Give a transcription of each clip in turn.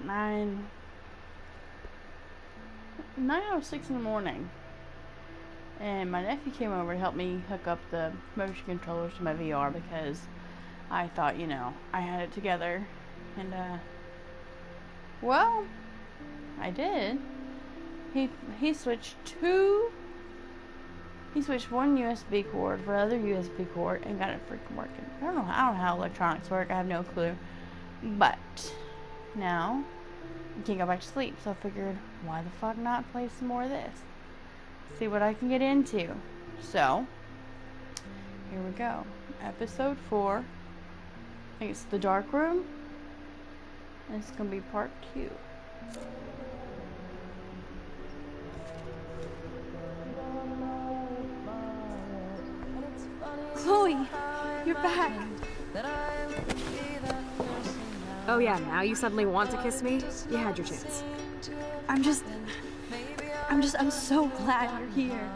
9:06 in the morning, and my nephew came over to help me hook up the motion controllers to my VR because I thought, I had it together, and well, I did. He switched one USB cord for another USB cord and got it freaking working. I don't know how electronics work. I have no clue. But now I can't go back to sleep, so I figured, why the fuck not play some more of this? See what I can get into. So here we go. Episode 4. I think it's The Dark Room. And it's gonna be part 2. Chloe, you're back. Oh yeah, now you suddenly want to kiss me? You had your chance. I'm so glad you're here.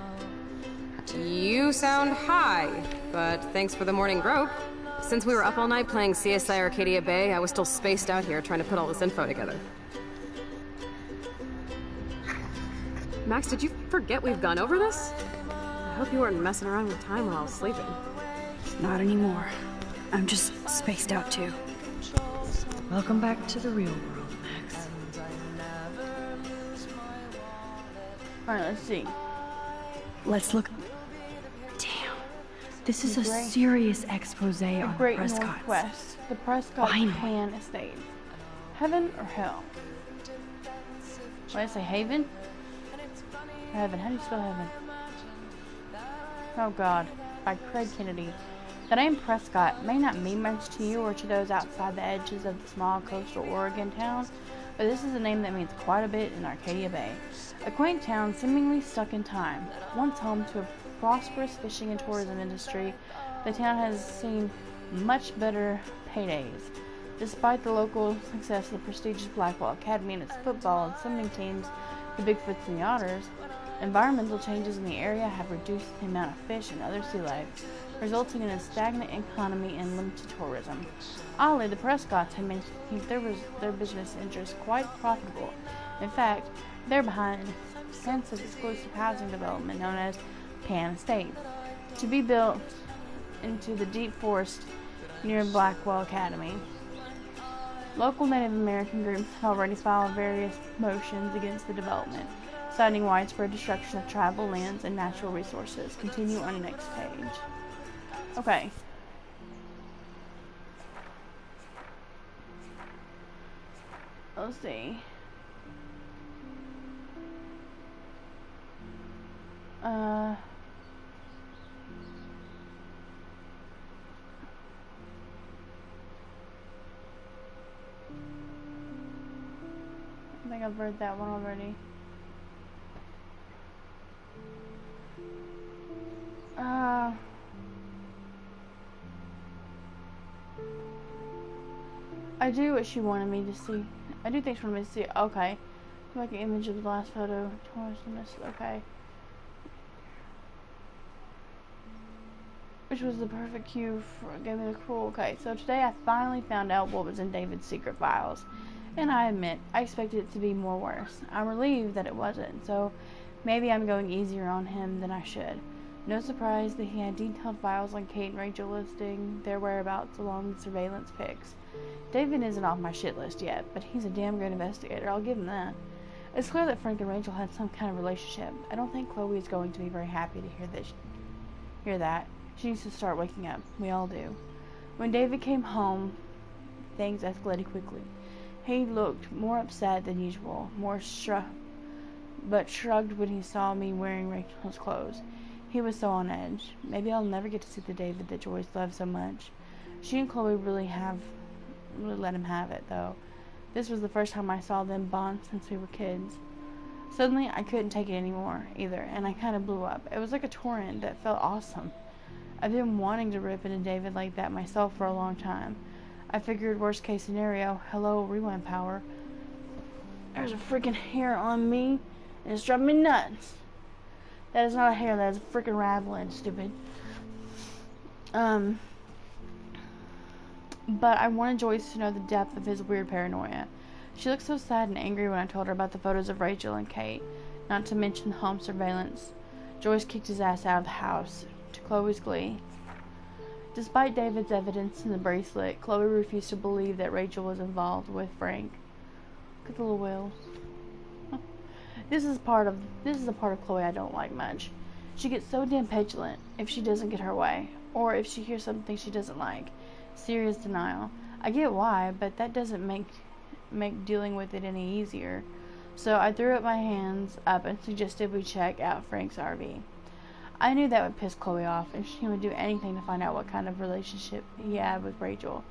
You sound high, but thanks for the morning grope. Since we were up all night playing CSI Arcadia Bay, I was still spaced out here trying to put all this info together. Max, did you forget we've gone over this? I hope you weren't messing around with time while I was sleeping. Not anymore. I'm just spaced out too. Welcome back to the real world, Max. Alright, let's see. Let's look. Damn. This is a serious expose on Great Prescott. Northwest. The Prescott Clan Estate. Heaven or hell? What did I say? Haven? Heaven. How do you spell heaven? Oh God. By Craig Kennedy. The name Prescott may not mean much to you or to those outside the edges of the small coastal Oregon town, but this is a name that means quite a bit in Arcadia Bay. A quaint town seemingly stuck in time. Once home to a prosperous fishing and tourism industry, the town has seen much better paydays. Despite the local success of the prestigious Blackwell Academy and its football and swimming teams, the Bigfoots and the Otters, environmental changes in the area have reduced the amount of fish and other sea life, resulting in a stagnant economy and limited tourism. Oddly, the Prescotts had made their business interests quite profitable. In fact, they're behind an extensive exclusive housing development known as Pan Estate, to be built into the deep forest near Blackwell Academy. Local Native American groups have already filed various motions against the development, citing widespread destruction of tribal lands and natural resources. Continue on the next page. Okay. Let's see. I think I've read that one already. I do what she wanted me to see. I do things for me to see. Okay. Like an image of the last photo. Okay. Which was the perfect cue for gave me the cool. Okay, so today I finally found out what was in David's secret files. And I admit, I expected it to be more worse. I'm relieved that it wasn't, so maybe I'm going easier on him than I should. No surprise that he had detailed files on Kate and Rachel listing their whereabouts along with surveillance pics. David isn't off my shit list yet, but he's a damn good investigator, I'll give him that. It's clear that Frank and Rachel had some kind of relationship. I don't think Chloe is going to be very happy to hear that. She needs to start waking up. We all do. When David came home, things escalated quickly. He looked more upset than usual, but shrugged when he saw me wearing Rachel's clothes. He was so on edge. Maybe I'll never get to see the David that Joyce loved so much. She and Chloe really let him have it, though. This was the first time I saw them bond since we were kids. Suddenly, I couldn't take it anymore, either, and I kind of blew up. It was like a torrent that felt awesome. I've been wanting to rip into David like that myself for a long time. I figured worst case scenario, hello, rewind power. There's a freaking hair on me, and it's driving me nuts. That is not a hair, that is a freaking raveling, stupid. But I wanted Joyce to know the depth of his weird paranoia. She looked so sad and angry when I told her about the photos of Rachel and Kate, not to mention the home surveillance. Joyce kicked his ass out of the house, to Chloe's glee. Despite David's evidence in the bracelet, Chloe refused to believe that Rachel was involved with Frank. Look at the little whales. This is a part of Chloe I don't like much. She gets so damn petulant if she doesn't get her way, or if she hears something she doesn't like. Serious denial. I get why, but that doesn't make dealing with it any easier. So I threw up my hands up and suggested we check out Frank's RV. I knew that would piss Chloe off, and she would do anything to find out what kind of relationship he had with Rachel.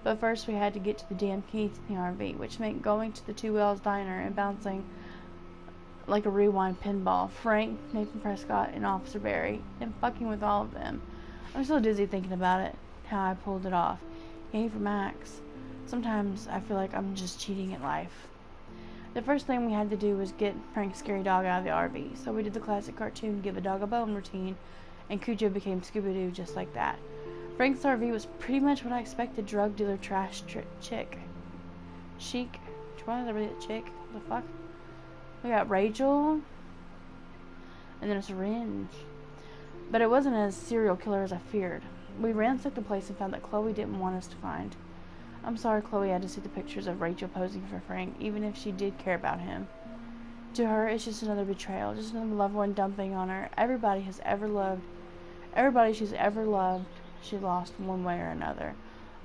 But first we had to get to the damn keys to the RV, which meant going to the Two Whales Diner and bouncing like a rewind pinball, Frank, Nathan Prescott, and Officer Barry, and fucking with all of them. I'm still dizzy thinking about it, how I pulled it off. Yay for Max. Sometimes I feel like I'm just cheating at life. The first thing we had to do was get Frank's scary dog out of the RV, so we did the classic cartoon give a dog a bone routine, and Cujo became Scooby-Doo just like that. Frank's RV was pretty much what I expected, drug dealer trash chick. Chic? Which one is that really a chick? What the fuck? We got Rachel, and then a syringe. But it wasn't as serial killer as I feared. We ransacked the place and found that Chloe didn't want us to find. I'm sorry Chloe had to see the pictures of Rachel posing for Frank, even if she did care about him. To her, it's just another betrayal, just another loved one dumping on her. Everybody she's ever loved, she lost one way or another.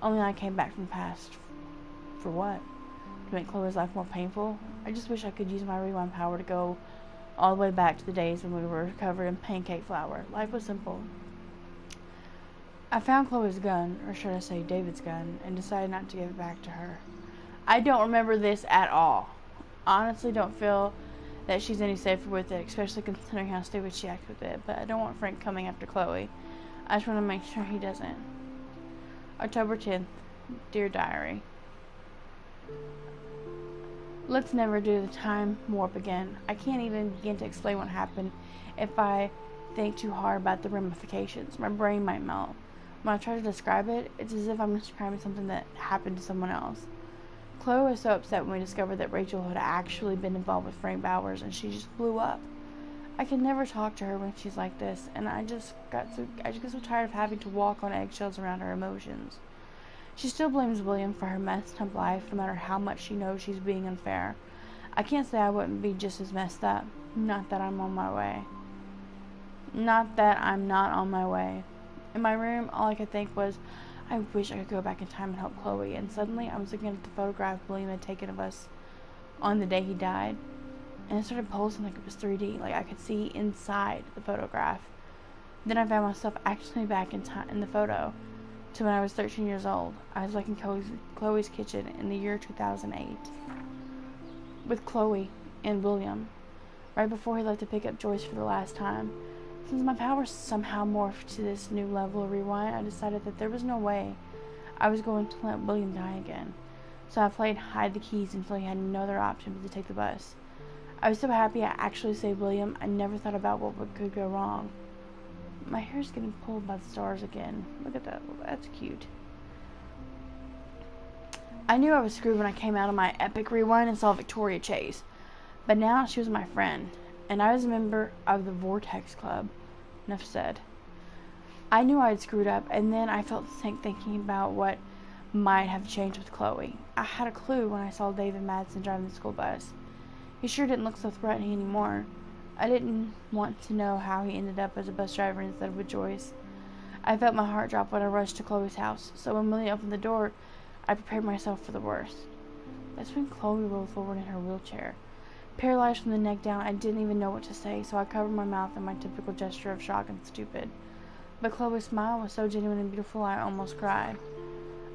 Only I came back from the past. For what? To make Chloe's life more painful? I just wish I could use my rewind power to go all the way back to the days when we were covered in pancake flour. Life was simple. I found Chloe's gun, or should I say David's gun, and decided not to give it back to her. I don't remember this at all. Honestly don't feel that she's any safer with it, especially considering how stupid she acted with it, but I don't want Frank coming after Chloe. I just want to make sure he doesn't. October 10th. Dear Diary. Let's never do the time warp again. I can't even begin to explain what happened if I think too hard about the ramifications. My brain might melt. When I try to describe it, it's as if I'm describing something that happened to someone else. Chloe was so upset when we discovered that Rachel had actually been involved with Frank Bowers, and she just blew up. I can never talk to her when she's like this, and I just get so tired of having to walk on eggshells around her emotions. She still blames William for her messed up life, no matter how much she knows she's being unfair. I can't say I wouldn't be just as messed up. Not that I'm on my way. Not that I'm not on my way. In my room, all I could think was, I wish I could go back in time and help Chloe, and suddenly I was looking at the photograph William had taken of us on the day he died, and it started pulsing like it was 3D, like I could see inside the photograph. Then I found myself actually back in time in the photo to when I was 13 years old. I was like in Chloe's kitchen in the year 2008 with Chloe and William, right before he left to pick up Joyce for the last time. Since my powers somehow morphed to this new level of rewind, I decided that there was no way I was going to let William die again. So I played hide the keys until he had no other option but to take the bus. I was so happy I actually saved William, I never thought about what could go wrong. My hair's getting pulled by the stars again. Look at that. That's cute. I knew I was screwed when I came out of my epic rewind and saw Victoria Chase. But now she was my friend, and I was a member of the Vortex Club. Enough said. I knew I had screwed up, and then I felt sick thinking about what might have changed with Chloe. I had a clue when I saw David Madsen driving the school bus. He sure didn't look so threatening anymore. I didn't want to know how he ended up as a bus driver instead of with Joyce. I felt my heart drop when I rushed to Chloe's house, so when Millie opened the door, I prepared myself for the worst. That's when Chloe rolled forward in her wheelchair. Paralyzed from the neck down, I didn't even know what to say, so I covered my mouth in my typical gesture of shock and stupid. But Chloe's smile was so genuine and beautiful, I almost cried.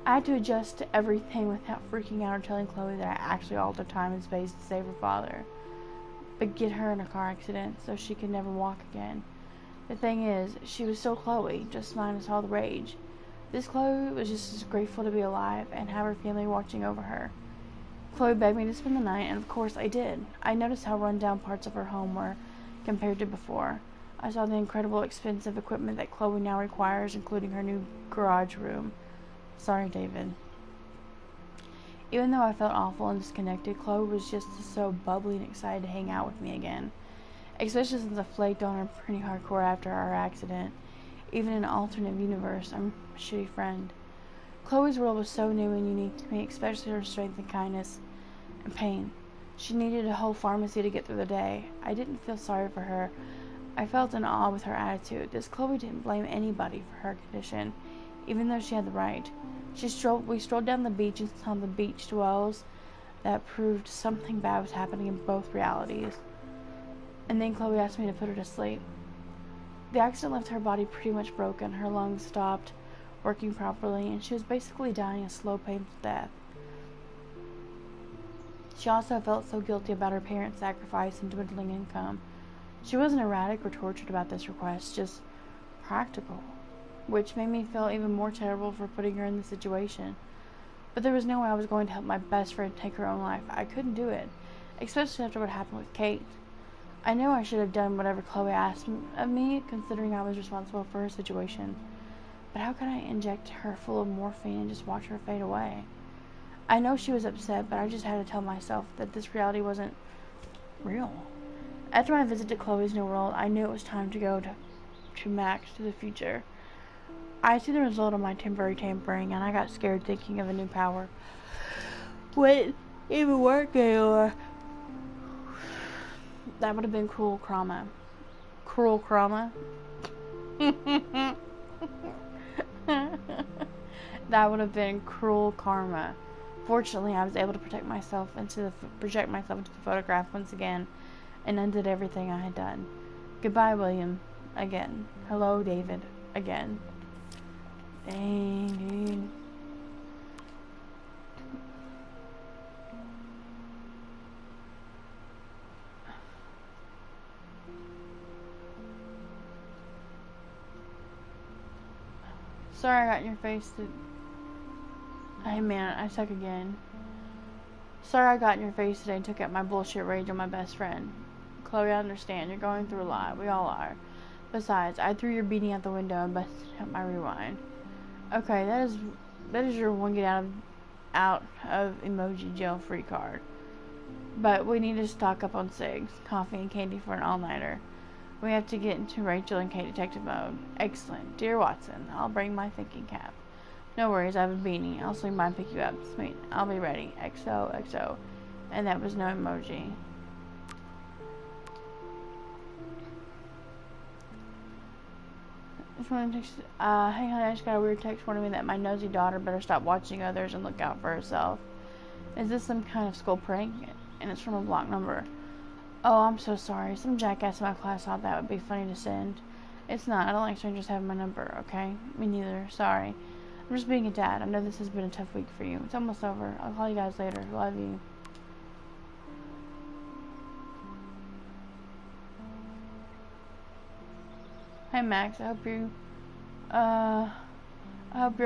I had to adjust to everything without freaking out or telling Chloe that I actually altered time and space to save her father, but get her in a car accident so she could never walk again. The thing is, she was still Chloe, just minus all the rage. This Chloe was just as grateful to be alive and have her family watching over her. Chloe begged me to spend the night, and of course I did. I noticed how run down parts of her home were compared to before. I saw the incredible expensive equipment that Chloe now requires, including her new garage room. Sorry, David. Even though I felt awful and disconnected, Chloe was just so bubbly and excited to hang out with me again. Especially since I flaked on her pretty hardcore after our accident. Even in an alternate universe, I'm a shitty friend. Chloe's world was so new and unique to me, especially her strength and kindness and pain. She needed a whole pharmacy to get through the day. I didn't feel sorry for her. I felt in awe with her attitude. This Chloe didn't blame anybody for her condition, even though she had the right. We strolled down the beach and saw the beach dwells that proved something bad was happening in both realities. And then Chloe asked me to put her to sleep. The accident left her body pretty much broken. Her lungs stopped working properly, and she was basically dying a slow, painful death. She also felt so guilty about her parents' sacrifice and dwindling income. She wasn't erratic or tortured about this request, just practical, which made me feel even more terrible for putting her in this situation. But there was no way I was going to help my best friend take her own life. I couldn't do it, especially after what happened with Kate. I know I should have done whatever Chloe asked of me, considering I was responsible for her situation. But how could I inject her full of morphine and just watch her fade away? I know she was upset, but I just had to tell myself that this reality wasn't real. After my visit to Chloe's new world, I knew it was time to go to Max, to the future. I see the result of my temporary tampering, and I got scared thinking of a new power wouldn't even work anymore. That would have been cruel karma. Cruel karma? That would have been cruel karma. Fortunately, I was able to project myself into the photograph once again, and undid everything I had done. Goodbye, William. Again. Hello, David. Again. Dang, dude. Sorry I got in your face. Hey man, I suck again. Sorry I got in your face today and took out my bullshit rage on my best friend. Chloe, I understand. You're going through a lot. We all are. Besides, I threw your beanie out the window and busted up my rewind. Okay, that is your one get out of emoji jail free card. But we need to stock up on cigs, coffee, and candy for an all-nighter. We have to get into Rachel and Kate detective mode. Excellent. Dear Watson, I'll bring my thinking cap. No worries, I have a beanie. I'll swing by and pick you up. Sweet. I'll be ready. XOXO. And that was no emoji. Hey honey, I just got a weird text warning me that my nosy daughter better stop watching others and look out for herself. Is this some kind of school prank? And it's from a block number. Oh, I'm so sorry. Some jackass in my class thought that would be funny to send. It's not. I don't like strangers having my number, okay? Me neither. Sorry. I'm just being a dad. I know this has been a tough week for you. It's almost over. I'll call you guys later. Love you. Hey Max, I hope you're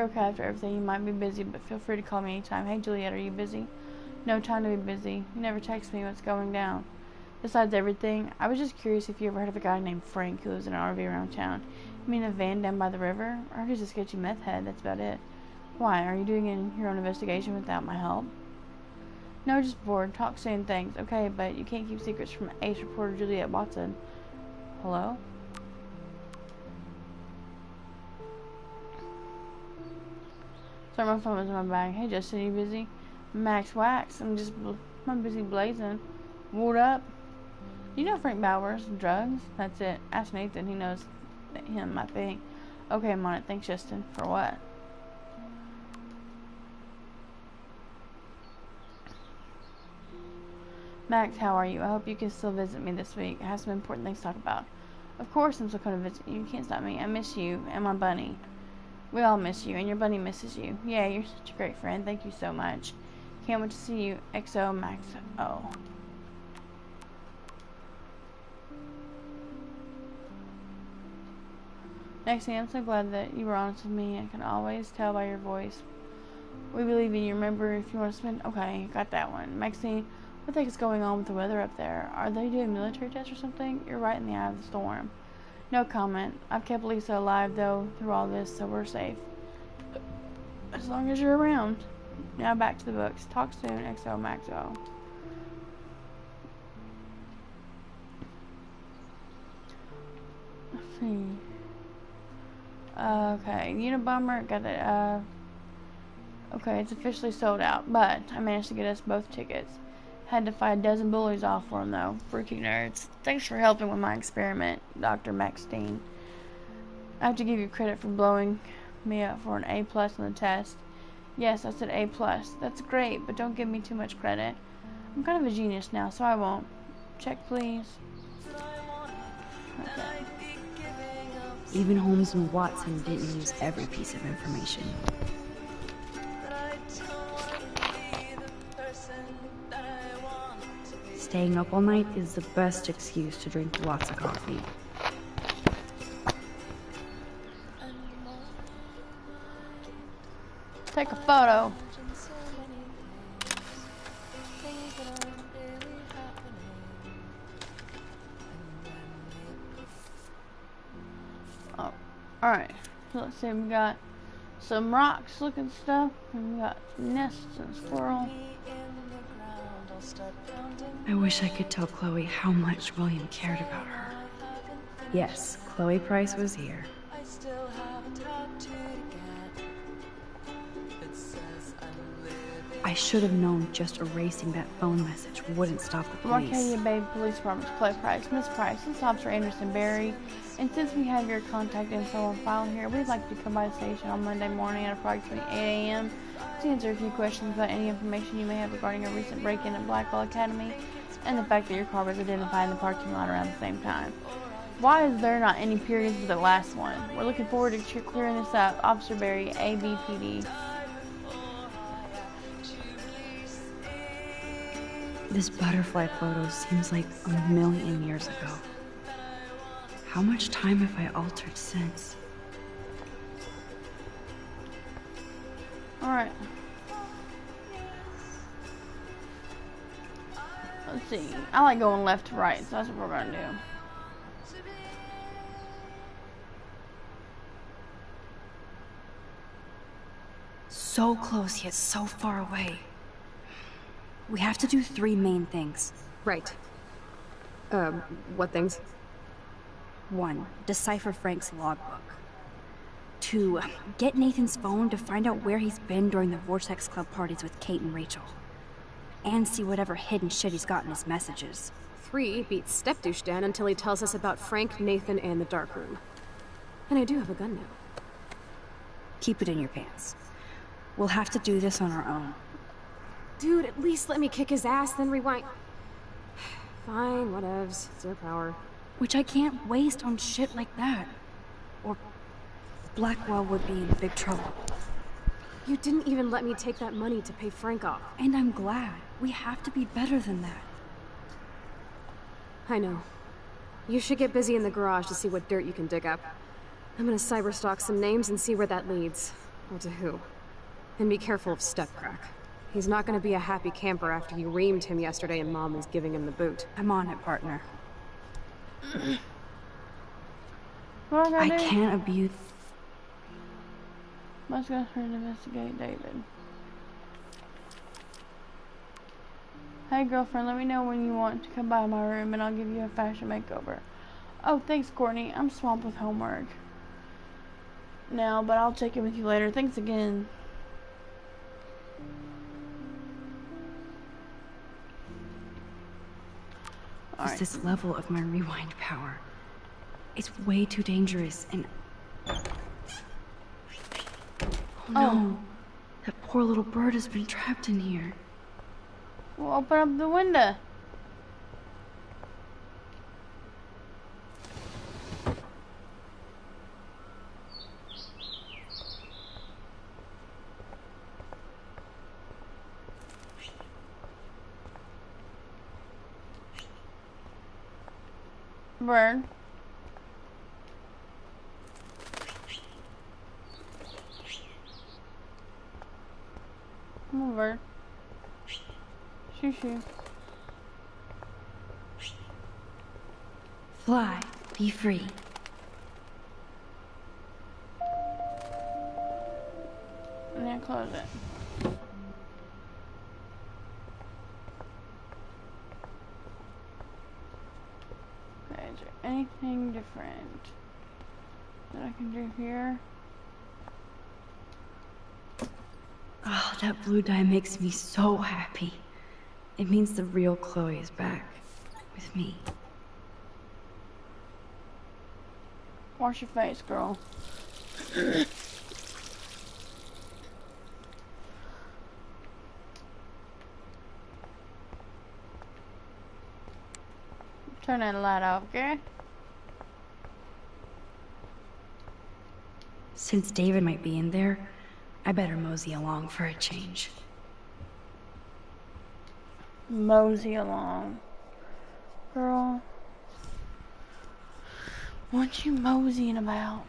okay after everything. You might be busy, but feel free to call me anytime. Hey Juliet, are you busy? No time to be busy. You never text me what's going down. Besides everything, I was just curious if you ever heard of a guy named Frank who lives in an RV around town. You mean a van down by the river? Or he's a sketchy meth head, that's about it. Why, are you doing your own investigation without my help? No, just bored. Talk soon, thanks. Okay, but you can't keep secrets from ace reporter Juliet Watson. Hello? Sorry, my phone was in my bag. Hey Justin, you busy? Max Wax, I'm busy blazing. What up? You know Frank Bowers, drugs? That's it. Ask Nathan, he knows him, I think. Okay, I'm on it. Thanks, Justin. For what? Max, how are you? I hope you can still visit me this week. I have some important things to talk about. Of course I'm still going to visit you. You can't stop me. I miss you and my bunny. We all miss you, and your bunny misses you. Yeah, you're such a great friend. Thank you so much. Can't wait to see you. XO Max O. Maxine, I'm so glad that you were honest with me. I can always tell by your voice. We believe in you. Remember, if you want to spend... Okay, got that one. Maxine, what the heck is going on with the weather up there? Are they doing military tests or something? You're right in the eye of the storm. No comment. I've kept Lisa alive, though, through all this, so we're safe. As long as you're around. Now back to the books. Talk soon, XO Maxo. Let's see. Okay, Unabomber got it. Okay, it's officially sold out, but I managed to get us both tickets. Had to fight a dozen bullies off for them, though. Freaking nerds. Thanks for helping with my experiment, Dr. Maxine. I have to give you credit for blowing me up for an A+ on the test. Yes, I said A+. That's great, but don't give me too much credit. I'm kind of a genius now, so I won't. Check, please. Okay. Even Holmes and Watson didn't use every piece of information. Staying up all night is the best excuse to drink lots of coffee. Take a photo. Oh, alright. So let's see, we got some rocks looking stuff, and we got nests and squirrel. I wish I could tell Chloe how much William cared about her. Yes, Chloe Price was here. I should have known just erasing that phone message wouldn't stop the police. Arcadia Bay Police Department's Chloe Price. Miss Price, this is Officer Anderson Berry, and since we have your contact info on file here, we'd like you to come by the station on Monday morning at approximately 8 a.m. to answer a few questions about any information you may have regarding a recent break-in at Blackwell Academy and the fact that your car was identified in the parking lot around the same time. Why is there not any periods with the last one? We're looking forward to clearing this up. Officer Berry, ABPD. This butterfly photo seems like a million years ago. How much time have I altered since? Alright. Let's see. I like going left to right, so that's what we're gonna do. So close yet so far away. We have to do 3 main things. Right. What things? 1. Decipher Frank's logbook. 2. Get Nathan's phone to find out where he's been during the Vortex Club parties with Kate and Rachel. And see whatever hidden shit he's got in his messages. 3. Beat Stepdouche down until he tells us about Frank, Nathan, and the dark room. And I do have a gun now. Keep it in your pants. We'll have to do this on our own. Dude, at least let me kick his ass, then rewind. Fine, whatevs. It's your power. Which I can't waste on shit like that. Or Blackwell would be in big trouble. You didn't even let me take that money to pay Frank off. And I'm glad. We have to be better than that. I know. You should get busy in the garage to see what dirt you can dig up. I'm gonna cyberstalk some names and see where that leads. Or to who. And be careful of Stepcrack. He's not gonna be a happy camper after you reamed him yesterday and Mom is giving him the boot. I'm on it, partner. What am I I gonna do? can't abuse... Must go through and investigate David. Hey girlfriend, let me know when you want to come by my room and I'll give you a fashion makeover. Oh, thanks Courtney. I'm swamped with homework now, but I'll check in with you later. Thanks again. Is this level of my rewind power. It's way too dangerous and... Oh no! That poor little bird has been trapped in here. Well, open up the window. Bird. Come on, bird. Shoo shoo. Fly, be free. And then close it. Is there anything different that I can do here? Oh, that blue dye makes me so happy. It means the real Chloe is back with me. Wash your face, girl. Turn that light off, okay? Since David might be in there, I better mosey along for a change. Mosey along. Girl. What you moseying about?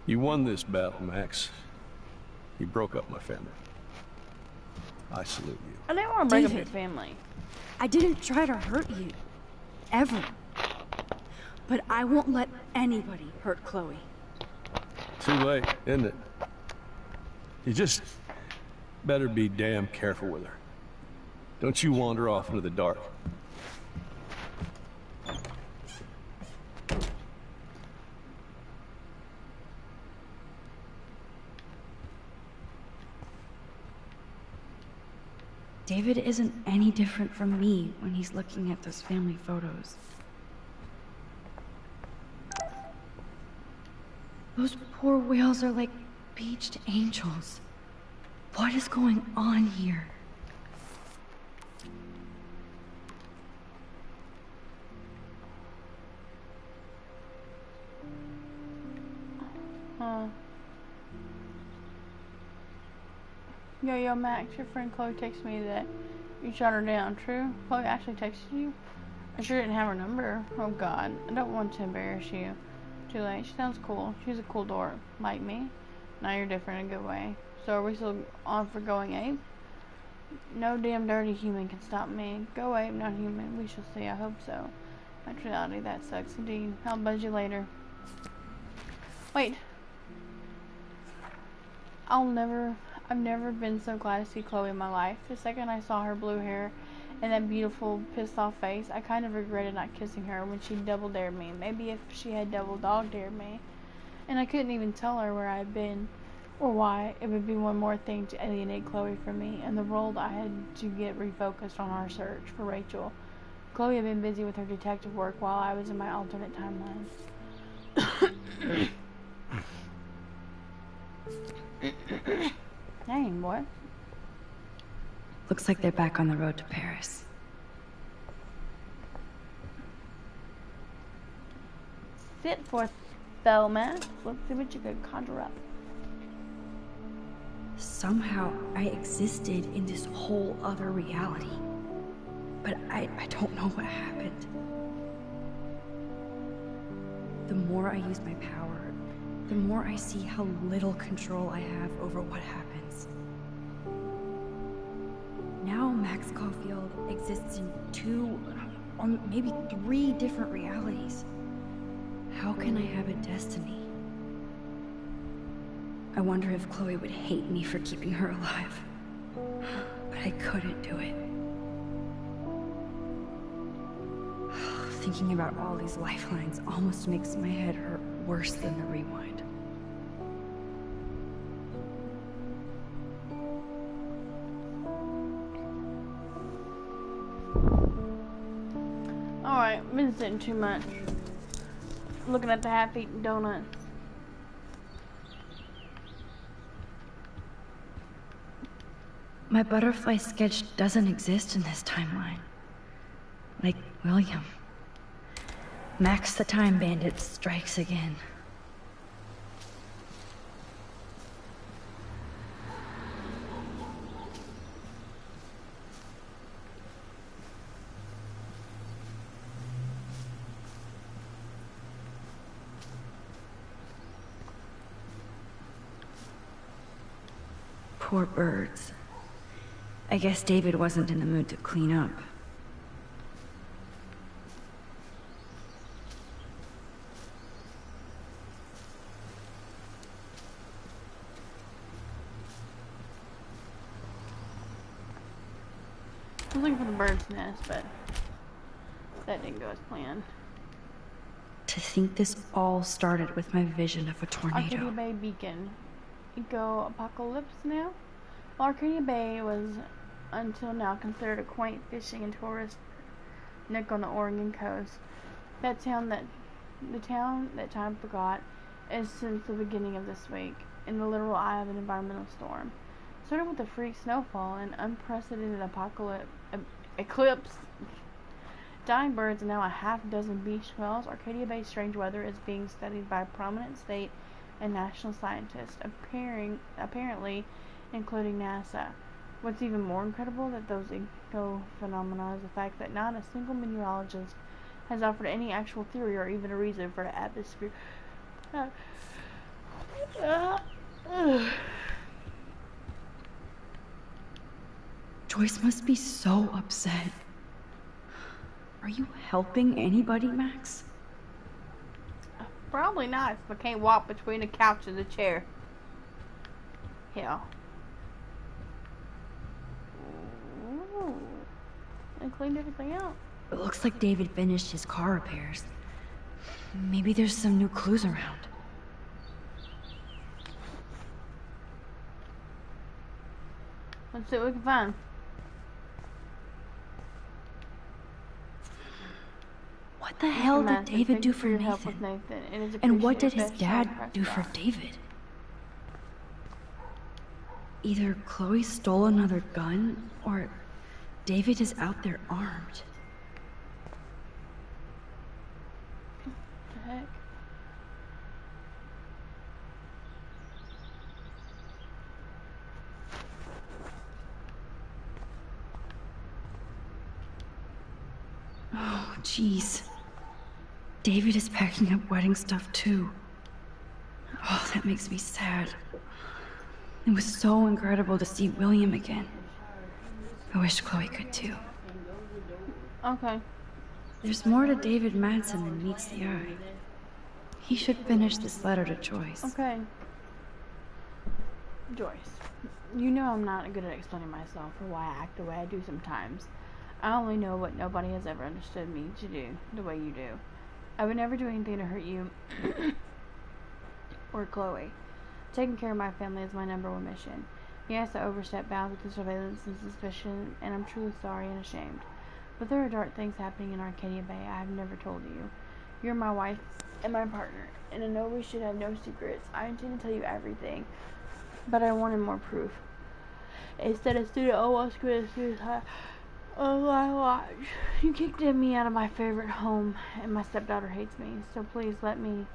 You won this battle, Max. You broke up my family. I salute you. I didn't want to break up David. your family. I didn't try to hurt you. Ever. But I won't let anybody hurt Chloe. Too late, isn't it? You just better be damn careful with her. Don't you wander off into the dark. David isn't any different from me when he's looking at those family photos. Those poor whales are like beached angels. What is going on here? Huh. Yo, Max, your friend Chloe texted me that you shot her down. True? Chloe actually texted you? I sure didn't have her number. Oh God, I don't want to embarrass you. Too late. She sounds cool. She's a cool dork, like me. Now you're different in a good way. So are we still on for going ape? No damn dirty human can stop me. Go ape, not human. We shall see. I hope so. Actuality, that sucks indeed. I'll buzz you later. Wait. I've never been so glad to see Chloe in my life. The second I saw her blue hair and that beautiful pissed off face, I kind of regretted not kissing her when she double dared me. Maybe if she had double dog dared me. And I couldn't even tell her where I had been or why. It would be one more thing to alienate Chloe from me and the role that I had to get refocused on our search for Rachel. Chloe had been busy with her detective work while I was in my alternate timeline. Dang, boy. Looks like they're back on the road to Paris. Sit for Thelma. Let's see what you could conjure up. Somehow I existed in this whole other reality. But I don't know what happened. The more I use my power, the more I see how little control I have over what happens. Now Max Caulfield exists in 2, or maybe 3 different realities. How can I have a destiny? I wonder if Chloe would hate me for keeping her alive. But I couldn't do it. Thinking about all these lifelines almost makes my head hurt worse than the rewind. Alright, I've been sitting too much. Looking at the half-eaten donut. My butterfly sketch doesn't exist in this timeline. Like William. Max the Time Bandit strikes again. Poor birds. I guess David wasn't in the mood to clean up. was looking for the bird's nest, but that didn't go as planned. To think this all started with my vision of a Arcadia tornado. Bay Beacon. Eco Apocalypse now? Well, Arcadia Bay was until now considered a quaint fishing and tourist nook on the Oregon coast. The town that time forgot is since the beginning of this week in the literal eye of an environmental storm. Started with a freak snowfall and unprecedented eclipse, dying birds, and now a half-dozen beach whales. Arcadia Bay's strange weather is being studied by prominent state and national scientists, apparently including NASA. What's even more incredible that those eco phenomena is the fact that not a single meteorologist has offered any actual theory or even a reason for the atmosphere. Joyce must be so upset. Are you helping anybody, Max? Probably not, if I can't walk between the couch and the chair. Hell. Ooh. I cleaned everything out. It looks like David finished his car repairs. Maybe there's some new clues around. Let's see what we can find. What the hell did David do for Nathan? And what did his dad do for David? Either Chloe stole another gun, or David is out there armed. What the heck? Oh, jeez. David is packing up wedding stuff too. Oh, that makes me sad. It was so incredible to see William again. I wish Chloe could too. Okay. There's more to David Madsen than meets the eye. He should finish this letter to Joyce. Okay. Joyce, you know I'm not good at explaining myself or why I act the way I do sometimes. I only know what nobody has ever understood me to do the way you do. I would never do anything to hurt you or Chloe. Taking care of my family is my #1 mission. Yes, I overstepped bounds with the surveillance and suspicion, and I'm truly sorry and ashamed. But there are dark things happening in Arcadia Bay I have never told you. You're my wife and my partner, and I know we should have no secrets. I intend to tell you everything, but I wanted more proof. Instead, a student almost committed suicide. Oh my watch. You kicked me out of my favorite home, and my stepdaughter hates me, so please let me.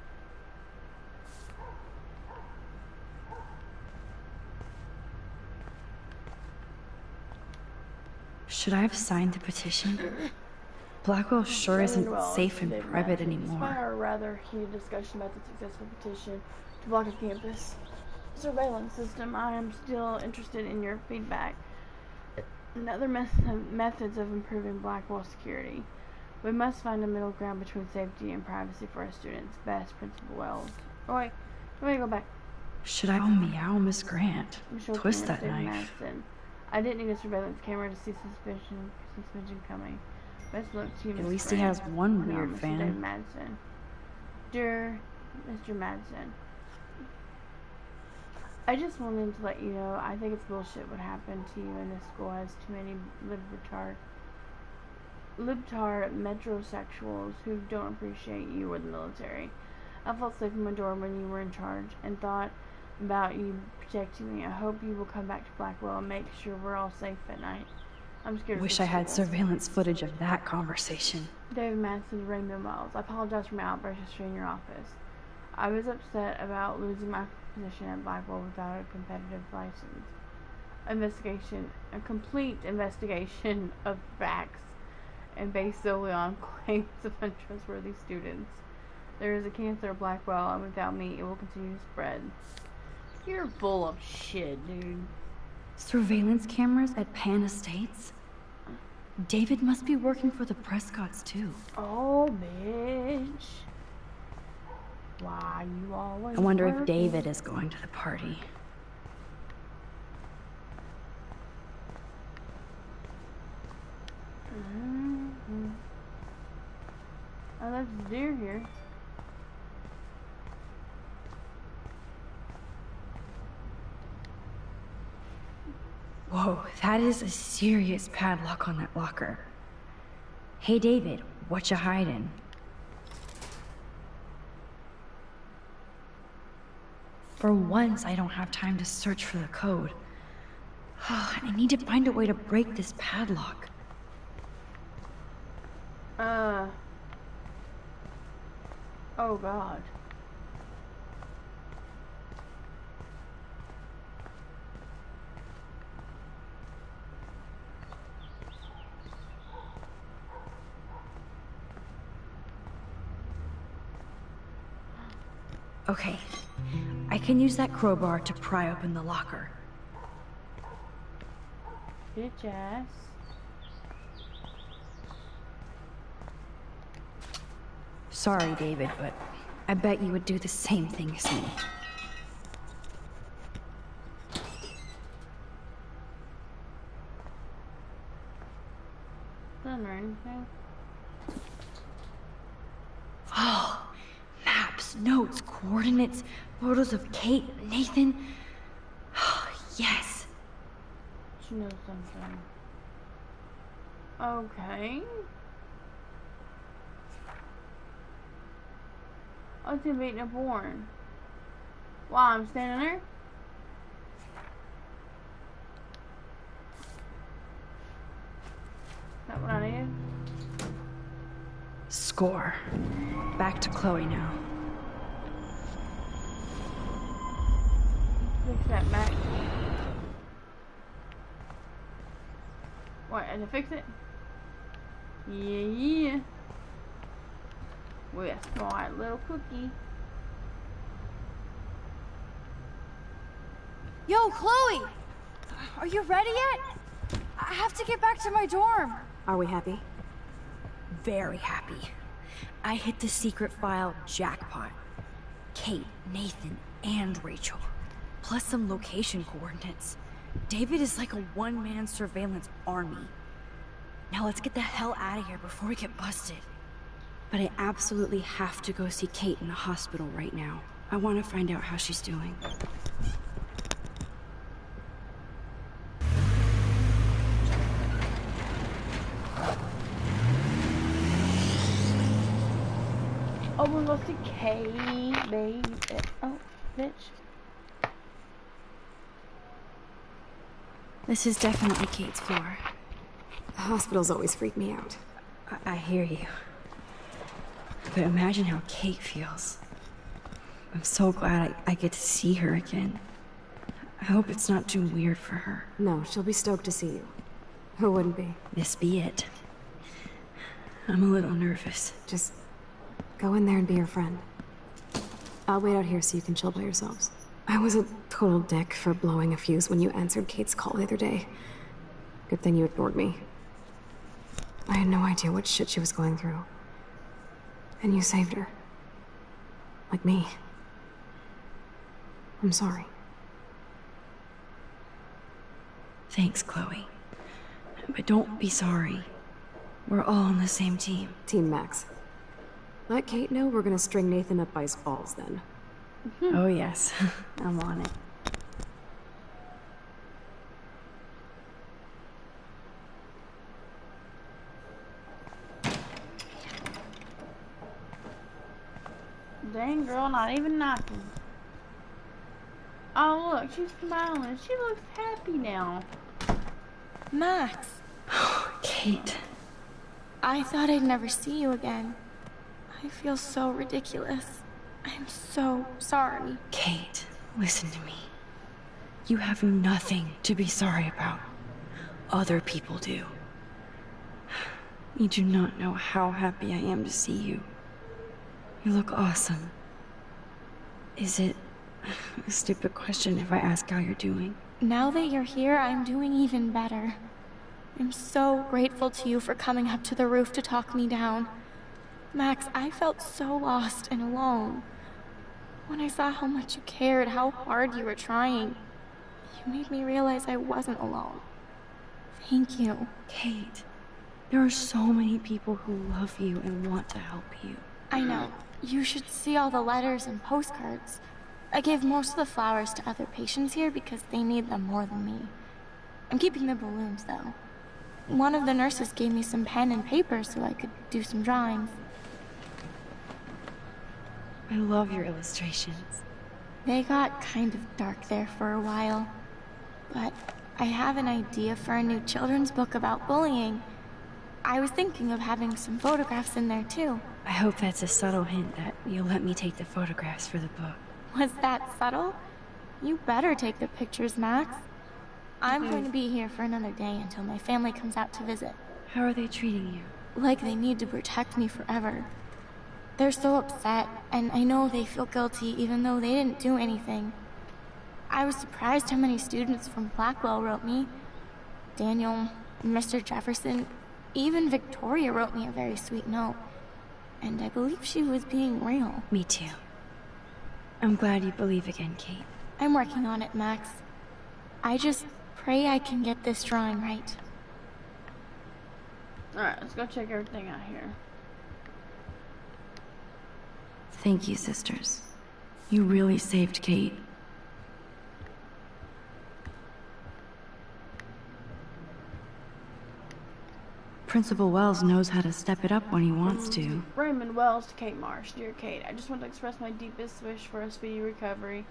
Should I have signed the petition? Blackwell sure isn't safe and private Despite anymore. our rather heated discussion about the successful petition to block a campus surveillance system, I am still interested in your feedback and other methods of improving Blackwell security. We must find a middle ground between safety and privacy for our students. Best, Principal Wells. Oh wait, let me go back. Should I meow Miss Grant? Michelle Twist Clemens, that David knife. Madsen. I didn't need a surveillance camera to see suspension coming. Best look to you, At Miss least he Grant. has one No, weird Mr. fan. David Madsen. Dear Mr. Madsen, I just wanted to let you know I think it's bullshit what happened to you in this school has too many libtard metrosexuals who don't appreciate you or the military. I felt safe in my door when you were in charge and thought about you protecting me. I hope you will come back to Blackwell and make sure we're all safe at night. I'm scared. Wish I had surveillance footage of that conversation. David Madsen, Rainbow Miles. I apologize for my outburst yesterday in your office. I was upset about losing my position at Blackwell without a competitive license. A complete investigation of facts and based solely on claims of untrustworthy students. There is a cancer at Blackwell, and without me, it will continue to spread. You're full of shit, dude. Surveillance cameras at Pan Estates? David must be working for the Prescotts too. Oh, bitch. Why you always I wonder if working? David is going to the party. there's a deer here. Whoa, that is a serious padlock on that locker. Hey David, what you hiding? For once, I don't have time to search for the code. I need to find a way to break this padlock. Oh God. Okay, I can use that crowbar to pry open the locker. Bitch ass. Sorry, David, but I bet you would do the same thing as me. Done or anything? Oh, maps, notes, coordinates, photos of Kate, Nathan. Yes. She knows something. Okay. What's he beating a porn? While I'm standing there? Is that what I need? Score. Back to Chloe now. Fix that back. What, and to fix it? Yeah. With a smart little cookie. Yo, Chloe! Are you ready yet? I have to get back to my dorm. Are we happy? Very happy. I hit the secret file jackpot. Kate, Nathan, and Rachel. Plus some location coordinates. David is like a one-man surveillance army. Now let's get the hell out of here before we get busted. But I absolutely have to go see Kate in the hospital right now. I want to find out how she's doing. Oh, we're going to see Kate, baby. Oh, bitch. This is definitely Kate's floor. Hospitals always freak me out. I hear you. But imagine how Kate feels. I'm so glad I get to see her again. I hope it's not too weird for her. No, she'll be stoked to see you. Who wouldn't be? This be it. I'm a little nervous. Just go in there and be her friend. I'll wait out here so you can chill by yourselves. I was a total dick for blowing a fuse when you answered Kate's call the other day. Good thing you ignored me. I had no idea what shit she was going through. And you saved her. Like me. I'm sorry. Thanks, Chloe. But don't be sorry. We're all on the same team. Team Max. Let Kate know we're gonna string Nathan up by his balls then. Oh yes, I'm on it. Dang, girl, not even knocking. Oh, look, she's smiling. She looks happy now. Max, Kate. I thought I'd never see you again. I feel so ridiculous. I'm so sorry. Kate, listen to me. You have nothing to be sorry about. Other people do. You do not know how happy I am to see you. You look awesome. Is it a stupid question if I ask how you're doing? Now that you're here, I'm doing even better. I'm so grateful to you for coming up to the roof to talk me down. Max, I felt so lost and alone. When I saw how much you cared, how hard you were trying, you made me realize I wasn't alone. Thank you. Kate, there are so many people who love you and want to help you. I know. You should see all the letters and postcards. I gave most of the flowers to other patients here because they need them more than me. I'm keeping the balloons, though. One of the nurses gave me some pen and paper so I could do some drawings. I love your illustrations. They got kind of dark there for a while. But I have an idea for a new children's book about bullying. I was thinking of having some photographs in there, too. I hope that's a subtle hint that you'll let me take the photographs for the book. Was that subtle? You better take the pictures, Max. I'm going to be here for another day until my family comes out to visit. How are they treating you? Like they need to protect me forever. They're so upset, and I know they feel guilty even though they didn't do anything. I was surprised how many students from Blackwell wrote me. Daniel, Mr. Jefferson, even Victoria wrote me a very sweet note. And I believe she was being real. Me too. I'm glad you believe again, Kate. I'm working on it, Max. I just pray I can get this drawing right. Alright, let's go check everything out here. Thank you, sisters. You really saved Kate. Principal Wells knows how to step it up when he wants to. Raymond Wells to Kate Marsh. Dear Kate, I just want to express my deepest wish for a speedy recovery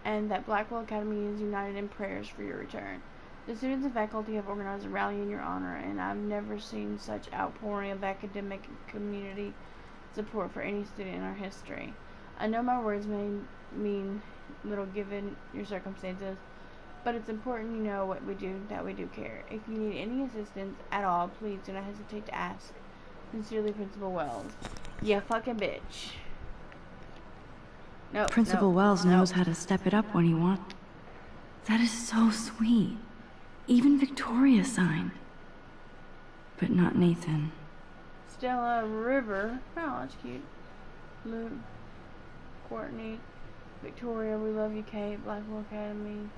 and that Blackwell Academy is united in prayers for your return. The students and faculty have organized a rally in your honor, and I've never seen such outpouring of academic and community support for any student in our history. I know my words may mean little given your circumstances, but it's important you know that we do care. If you need any assistance at all, please do not hesitate to ask. Sincerely, Principal Wells. Yeah, fucking bitch. No. Principal Wells knows how to step it up when he wants. That is so sweet. Even Victoria signed. But not Nathan. Stella River. Oh, that's cute. Luke. Courtney. Victoria, we love you, Kate. Blackwell Academy.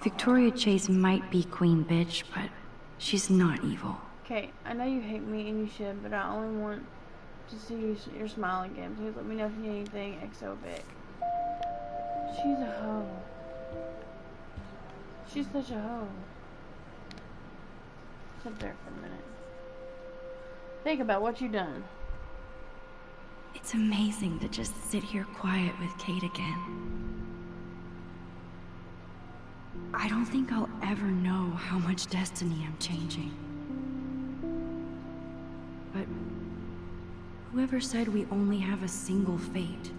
Victoria Chase might be queen bitch, but she's not evil. Kate, I know you hate me and you should, but I only want to see your smile again. Please let me know if you need anything. XO Vic. She's a hoe. She's such a hoe. Sit there for a minute. Think about what you've done. It's amazing to just sit here quiet with Kate again. I don't think I'll ever know how much destiny I'm changing. But whoever said we only have a single fate?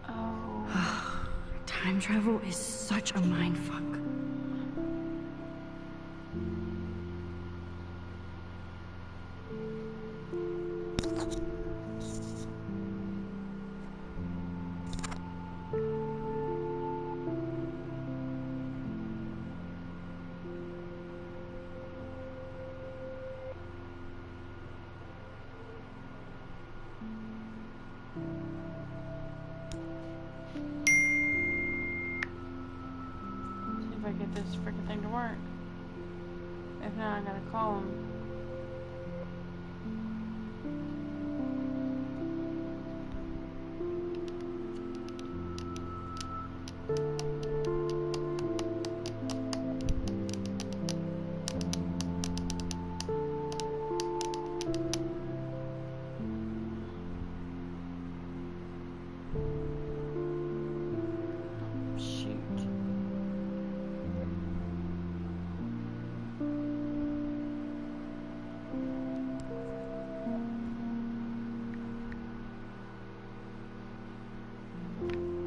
Oh. Time travel is such a mindfuck. I get this freaking thing to work. If not, I gotta call him.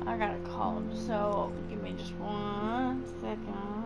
I gotta call him, so give me just 1 second.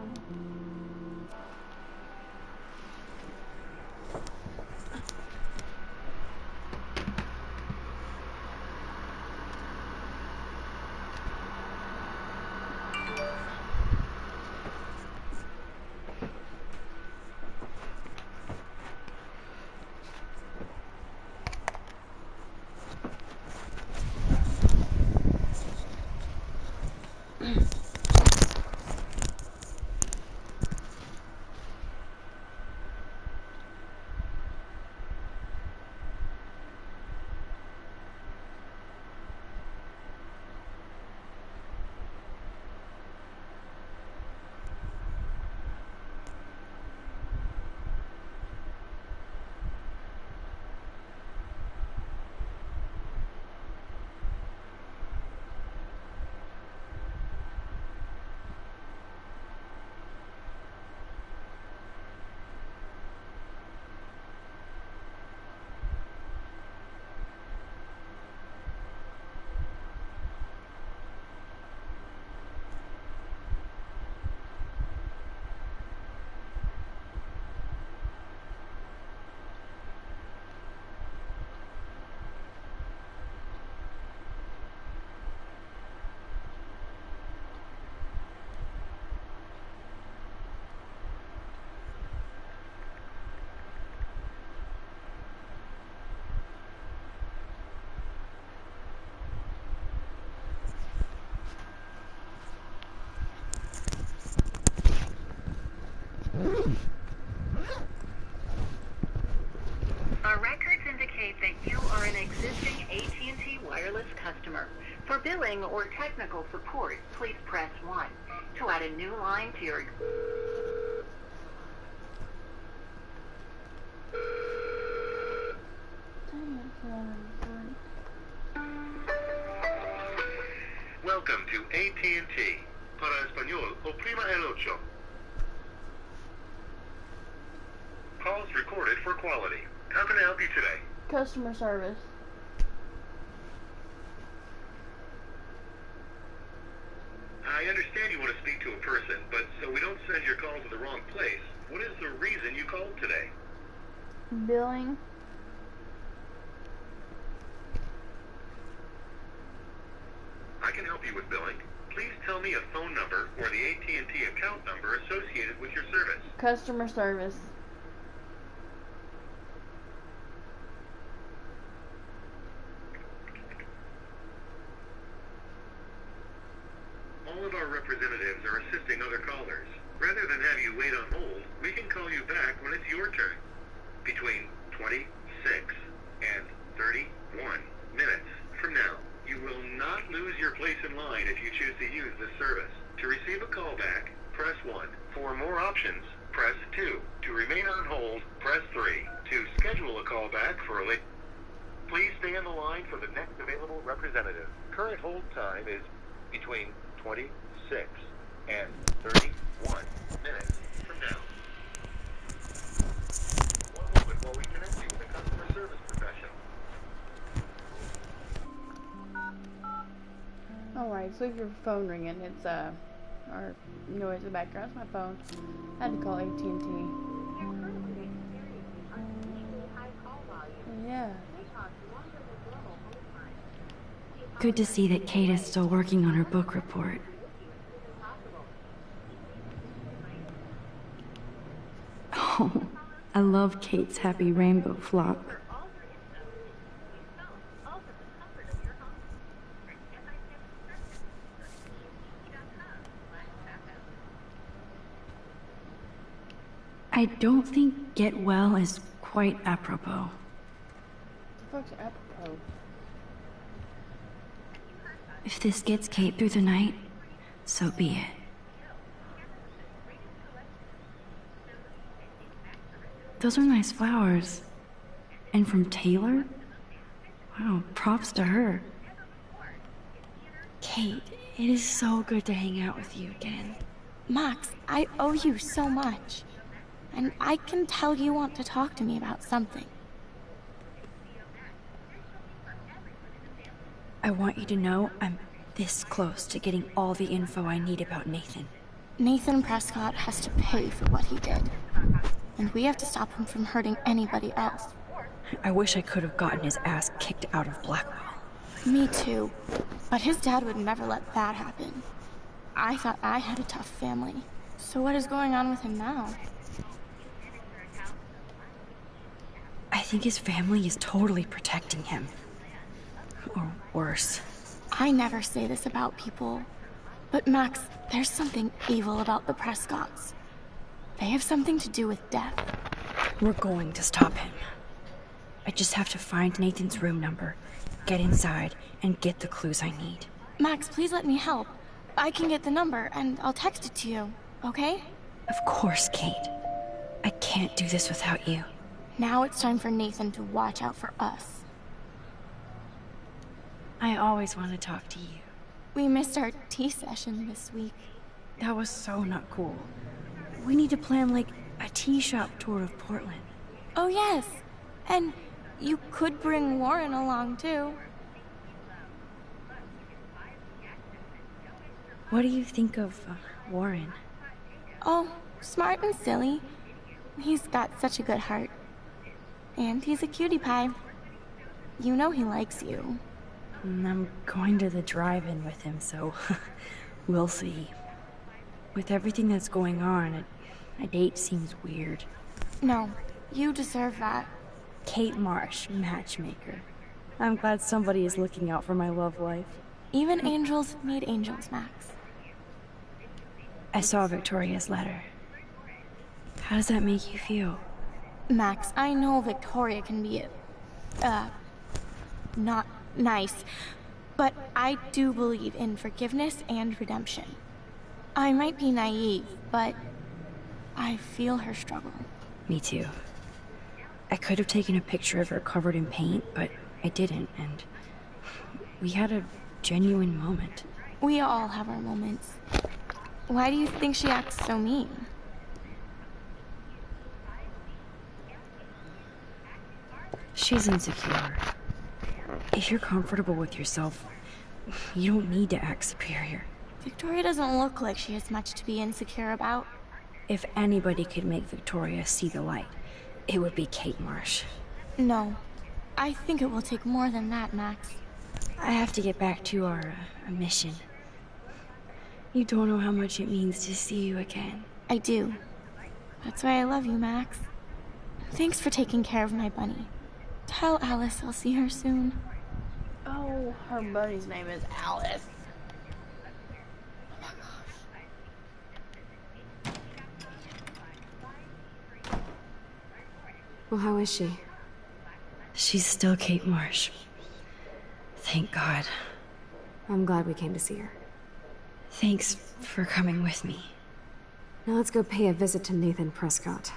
that you are an existing AT&T wireless customer. For billing or technical support, please press 1. To add a new line to your... Welcome to AT&T. Para español, oprima el ocho. Calls recorded for quality. How can I help you today? Customer service. I understand you want to speak to a person, but so we don't send your call to the wrong place, what is the reason you called today? Billing. I can help you with billing. Please tell me a phone number or the AT&T account number associated with your service. Customer service. All of our representatives are assisting other callers. Rather than have you wait on hold, we can call you back when it's your turn. Between 26 and 31 minutes from now, you will not lose your place in line if you choose to use this service. To receive a call back, press 1. For more options, press 2. To remain on hold, press 3. To schedule a call back for a late... Please stay on the line for the next available representative. Current hold time is between 26 and 31 minutes from now. One moment while we connect you with a customer service professional. Alright, so if your phone ringing, it's or noise in the background, it's my phone. I had to call AT&T. Yeah. Good to see that Kate is still working on her book report. Oh, I love Kate's happy rainbow flock. I don't think get well is quite apropos. What the fuck's apropos? If this gets Kate through the night, so be it. Those are nice flowers. And from Taylor? Wow, props to her. Kate, it is so good to hang out with you again. Max, I owe you so much. And I can tell you want to talk to me about something. I want you to know I'm this close to getting all the info I need about Nathan. Nathan Prescott has to pay for what he did. And we have to stop him from hurting anybody else. I wish I could have gotten his ass kicked out of Blackwell. Me too. But his dad would never let that happen. I thought I had a tough family. So what is going on with him now? I think his family is totally protecting him. Or worse. I never say this about people. But Max, there's something evil about the Prescotts. They have something to do with death. We're going to stop him. I just have to find Nathan's room number, get inside, and get the clues I need. Max, please let me help. I can get the number, and I'll text it to you, okay? Of course, Kate. I can't do this without you. Now it's time for Nathan to watch out for us. I always want to talk to you. We missed our tea session this week. That was so not cool. We need to plan, like, a tea shop tour of Portland. Oh, yes. And you could bring Warren along, too. What do you think of Warren? Oh, smart and silly. He's got such a good heart. And he's a cutie pie. You know he likes you. I'm going to the drive-in with him, so we'll see. With everything that's going on, a date seems weird. No, you deserve that. Kate Marsh, matchmaker. I'm glad somebody is looking out for my love life. Even angels need angels, Max. I saw Victoria's letter. How does that make you feel? Max, I know Victoria can be a not nice. But I do believe in forgiveness and redemption. I might be naive, but I feel her struggle. Me too. I could have taken a picture of her covered in paint, but I didn't, and we had a genuine moment. We all have our moments. Why do you think she acts so mean? She's insecure. If you're comfortable with yourself, you don't need to act superior. Victoria doesn't look like she has much to be insecure about. If anybody could make Victoria see the light, it would be Kate Marsh. No. I think it will take more than that, Max. I have to get back to our mission. You don't know how much it means to see you again. I do. That's why I love you, Max. Thanks for taking care of my bunny. Tell Alice I'll see her soon. Oh, her bunny's name is Alice. Well, how is she? She's still Kate Marsh. Thank God. I'm glad we came to see her. Thanks for coming with me. Now let's go pay a visit to Nathan Prescott.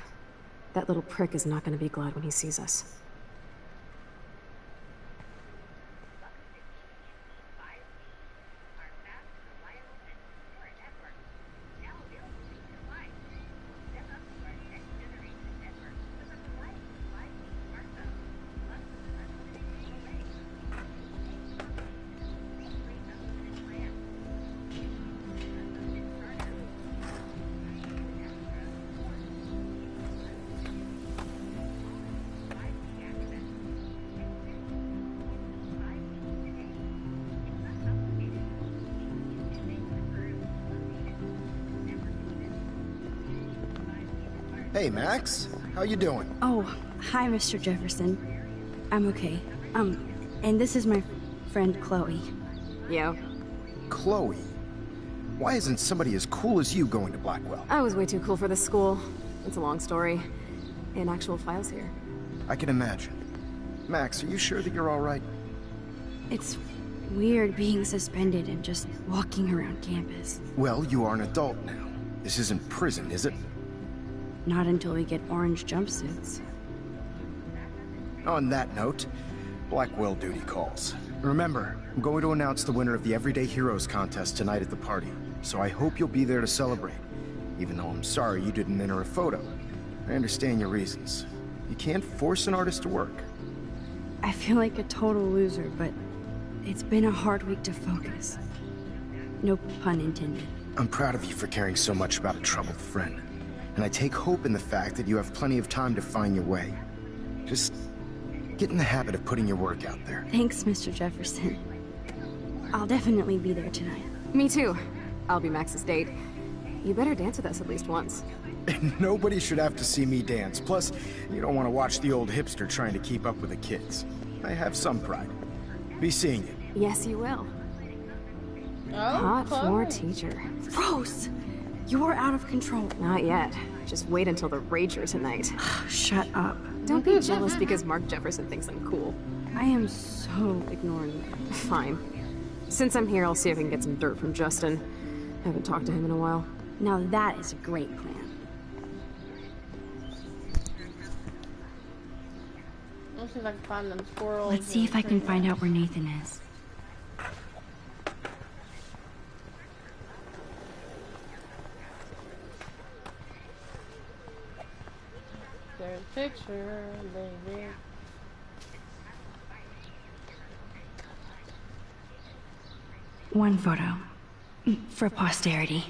That little prick is not going to be glad when he sees us. Hey, Max. How you doing? Oh, hi, Mr. Jefferson. I'm okay. And this is my friend Chloe. Yo. Chloe? Why isn't somebody as cool as you going to Blackwell? I was way too cool for this school. It's a long story. And actual files here. I can imagine. Max, are you sure that you're all right? It's weird being suspended and just walking around campus. Well, you are an adult now. This isn't prison, is it? Not until we get orange jumpsuits. On that note, Blackwell duty calls. Remember, I'm going to announce the winner of the Everyday Heroes contest tonight at the party, so I hope you'll be there to celebrate, even though I'm sorry you didn't enter a photo. I understand your reasons. You can't force an artist to work. I feel like a total loser, but it's been a hard week to focus. No pun intended. I'm proud of you for caring so much about a troubled friend. And I take hope in the fact that you have plenty of time to find your way. Just get in the habit of putting your work out there. Thanks, Mr. Jefferson. I'll definitely be there tonight. Me too. I'll be Max's date. You better dance with us at least once. Nobody should have to see me dance. Plus, you don't want to watch the old hipster trying to keep up with the kids. I have some pride. Be seeing you. Yes, you will. Oh, Hot Chloe. floor teacher. Rose! You're out of control. Not yet. Just wait until the Rager tonight. Shut up. Don't be jealous because Mark Jefferson thinks I'm cool. I am so ignoring you. Fine. Since I'm here, I'll see if I can get some dirt from Justin. Haven't talked to him in a while. Now that is a great plan. Let's see if I can find them squirrels. Let's see if I can find out where Nathan is. There's a picture, baby. One photo. For posterity.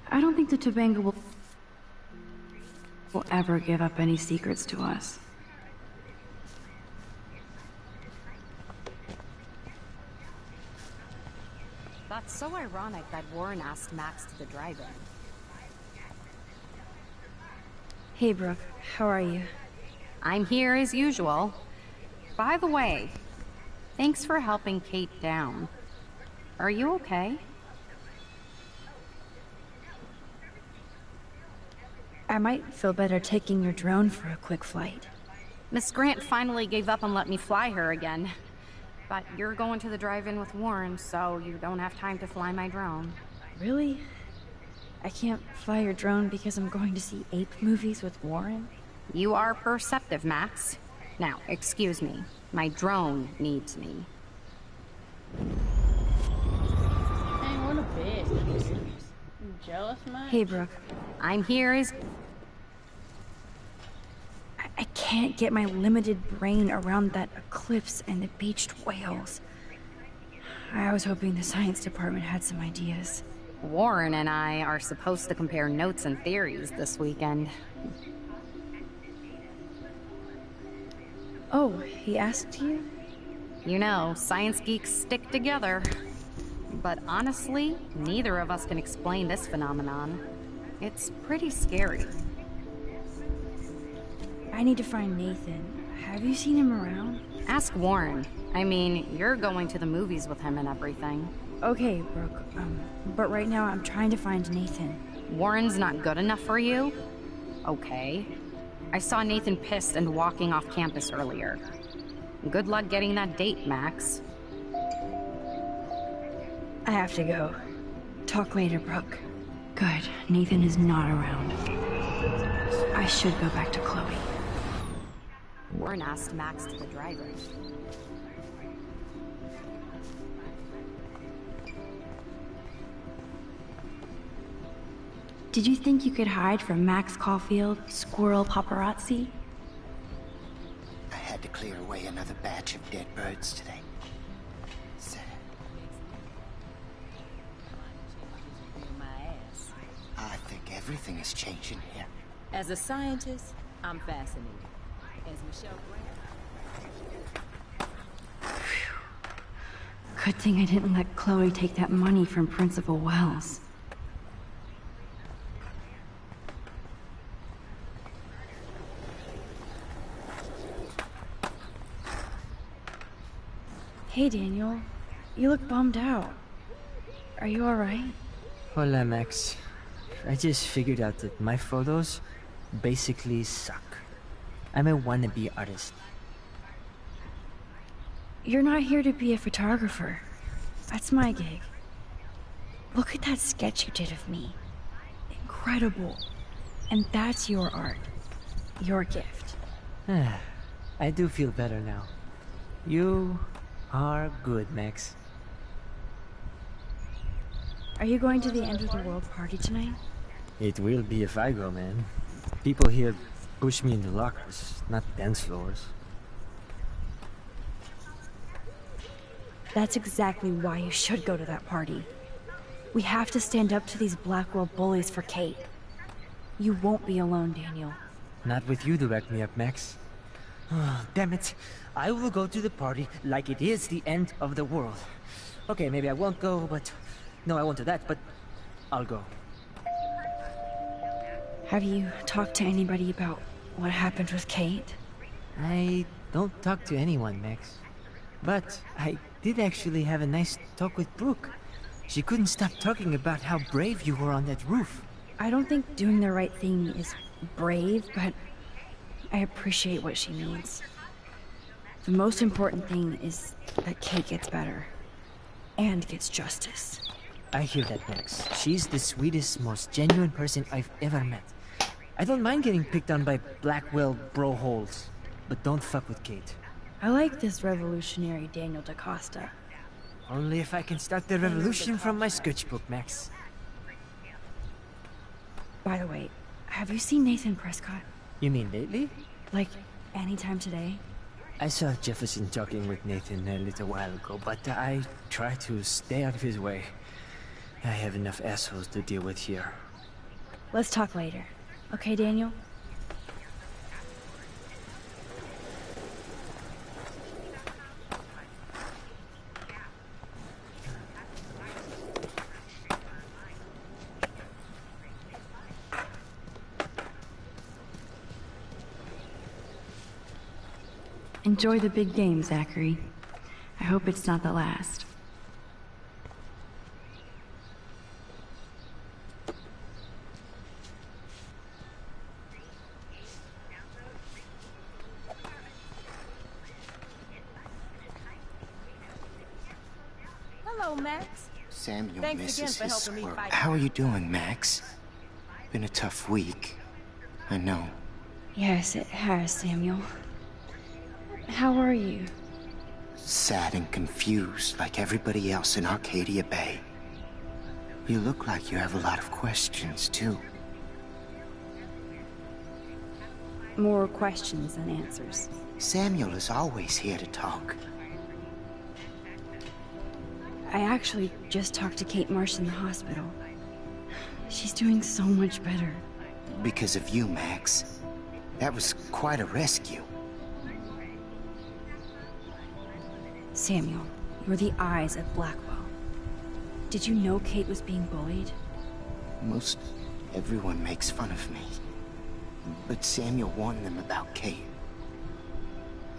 I don't think the Tobanga will ever give up any secrets to us. That's so ironic that Warren asked Max to the drive-in. Hey, Brooke. How are you? I'm here as usual. By the way, thanks for helping Kate down. Are you okay? I might feel better taking your drone for a quick flight. Miss Grant finally gave up and let me fly her again. But you're going to the drive-in with Warren, so you don't have time to fly my drone. Really? I can't fly your drone because I'm going to see ape movies with Warren? You are perceptive, Max. Now, excuse me. My drone needs me. Dang, what a bitch. You jealous, much? Hey, Brooke. I'm here as... I can't get my limited brain around that eclipse and the beached whales. I was hoping the science department had some ideas. Warren and I are supposed to compare notes and theories this weekend. Oh, he asked you? You know, science geeks stick together. But honestly, neither of us can explain this phenomenon. It's pretty scary. I need to find Nathan. Have you seen him around? Ask Warren. I mean, you're going to the movies with him and everything. Okay, Brooke. But right now I'm trying to find Nathan. Warren's not good enough for you? Okay. I saw Nathan pissed and walking off campus earlier. Good luck getting that date, Max. I have to go. Talk later, Brooke. Good. Nathan is not around. I should go back to Chloe. Warren asked Max to the drive-in. Did you think you could hide from Max Caulfield, squirrel paparazzi? I had to clear away another batch of dead birds today. Sad. I think everything is changing here. As a scientist, I'm fascinated. As Michelle Grant... Good thing I didn't let Chloe take that money from Principal Wells. Hey, Daniel. You look bummed out. Are you alright? Hola, Max. I just figured out that my photos basically suck. I'm a wannabe artist. You're not here to be a photographer. That's my gig. Look at that sketch you did of me. Incredible. And that's your art. Your gift. I do feel better now. You are good, Max. Are you going to the end of the world party tonight? It will be if I go, man. People here push me into lockers, not dance floors. That's exactly why you should go to that party. We have to stand up to these Blackwell bullies for Kate. You won't be alone, Daniel. Not with you to back me up, Max. Oh, damn it. I will go to the party like it is the end of the world. Okay, maybe I won't go, but... No, I won't do that, but I'll go. Have you talked to anybody about what happened with Kate? I don't talk to anyone, Max. But I did actually have a nice talk with Brooke. She couldn't stop talking about how brave you were on that roof. I don't think doing the right thing is brave, but I appreciate what she means. The most important thing is that Kate gets better. And gets justice. I hear that, Max. She's the sweetest, most genuine person I've ever met. I don't mind getting picked on by Blackwell bro-holes, but don't fuck with Kate. I like this revolutionary Daniel DaCosta. Only if I can start the revolution from my sketchbook, Max. By the way, have you seen Nathan Prescott? You mean lately? Like, anytime today? I saw Jefferson talking with Nathan a little while ago, but I try to stay out of his way. I have enough assholes to deal with here. Let's talk later. Okay, Daniel? Enjoy the big game, Zachary. I hope it's not the last. Hello, Max. Samuel Thanks misses again for his helping me squirrel. fight. How are you doing, Max? Been a tough week. I know. Yes, it has, Samuel. How are you? Sad and confused like everybody else in Arcadia Bay. You look like you have a lot of questions, too. More questions than answers. Samuel is always here to talk. I actually just talked to Kate Marsh in the hospital. She's doing so much better. Because of you, Max. That was quite a rescue. Samuel, you're the eyes of Blackwell. Did you know Kate was being bullied? Most everyone makes fun of me. But Samuel warned them about Kate.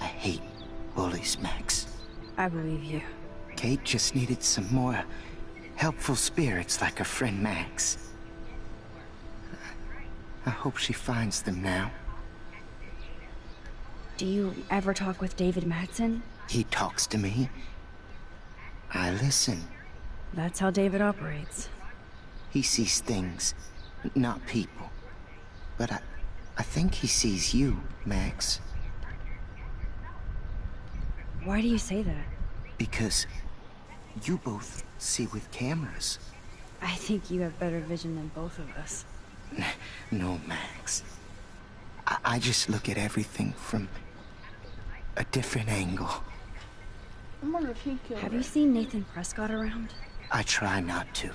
I hate bullies, Max. I believe you. Kate just needed some more helpful spirits like her friend Max. I hope she finds them now. Do you ever talk with David Madsen? He talks to me. I listen. That's how David operates. He sees things, not people. But I think he sees you, Max. Why do you say that? Because you both see with cameras. I think you have better vision than both of us. No, Max. I just look at everything from a different angle. I wonder if he killed Have her. you seen Nathan Prescott around? I try not to.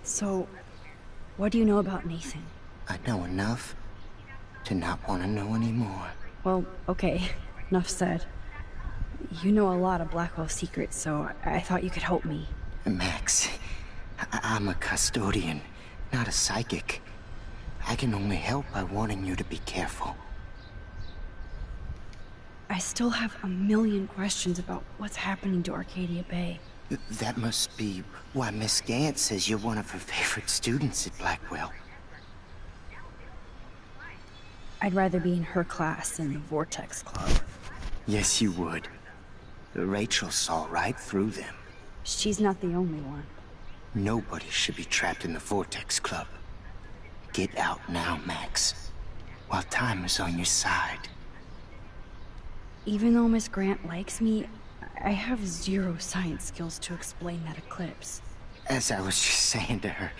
So, what do you know about Nathan? I know enough to not want to know anymore. Well, okay. Enough said. You know a lot of Blackwell secrets, so I thought you could help me. Max, I'm a custodian, not a psychic. I can only help by warning you to be careful. I still have a million questions about what's happening to Arcadia Bay. That must be why Miss Gant says you're one of her favorite students at Blackwell. I'd rather be in her class than the Vortex Club. Yes, you would. Rachel saw right through them. She's not the only one. Nobody should be trapped in the Vortex Club. Get out now, Max, while time is on your side. Even though Miss Grant likes me, I have zero science skills to explain that eclipse. As I was just saying to her,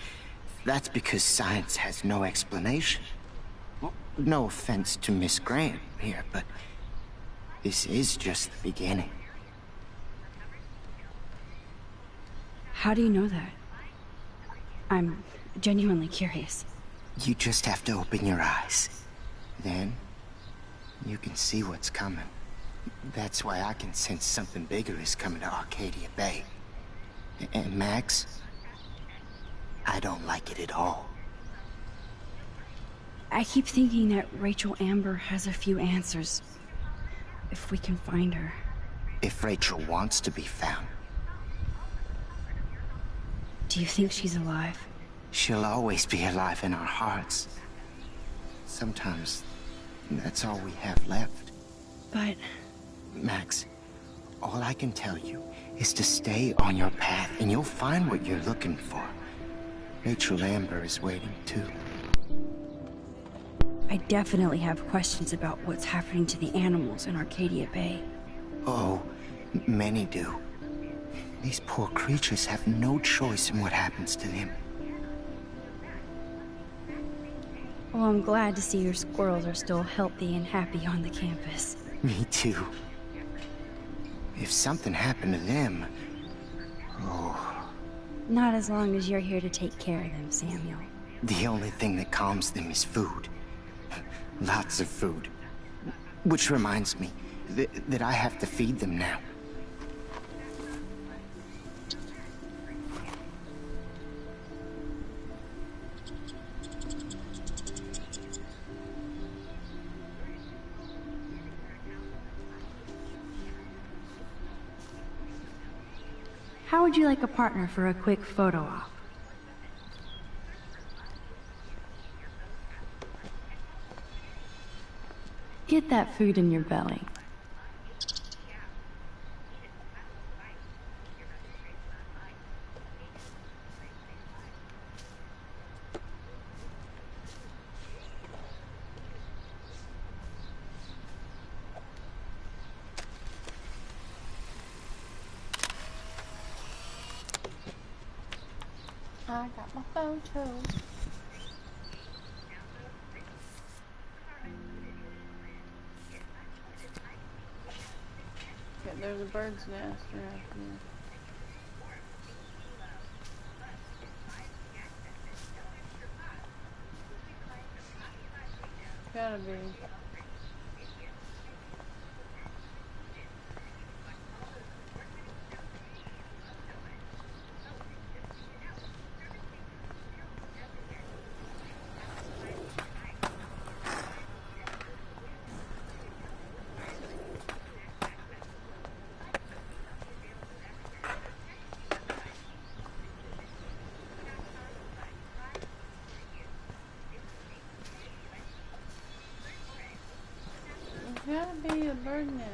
that's because science has no explanation. Well, no offense to Miss Grant here, but this is just the beginning. How do you know that? I'm genuinely curious. You just have to open your eyes. Then, you can see what's coming. That's why I can sense something bigger is coming to Arcadia Bay. And Max, I don't like it at all. I keep thinking that Rachel Amber has a few answers. If we can find her. If Rachel wants to be found. Do you think she's alive? She'll always be alive in our hearts. Sometimes, that's all we have left. But... Max, all I can tell you is to stay on your path and you'll find what you're looking for. Rachel Amber is waiting too. I definitely have questions about what's happening to the animals in Arcadia Bay. Oh, many do. These poor creatures have no choice in what happens to them. Well, I'm glad to see your squirrels are still healthy and happy on the campus. Me too. If something happened to them... Oh... Not as long as you're here to take care of them, Samuel. The only thing that calms them is food. Lots of food. Which reminds me that I have to feed them now. How would you like a partner for a quick photo op? Get that food in your belly. I got my photo. Okay, there's a bird's nest around here. Gotta be. There's gotta be a bird nest.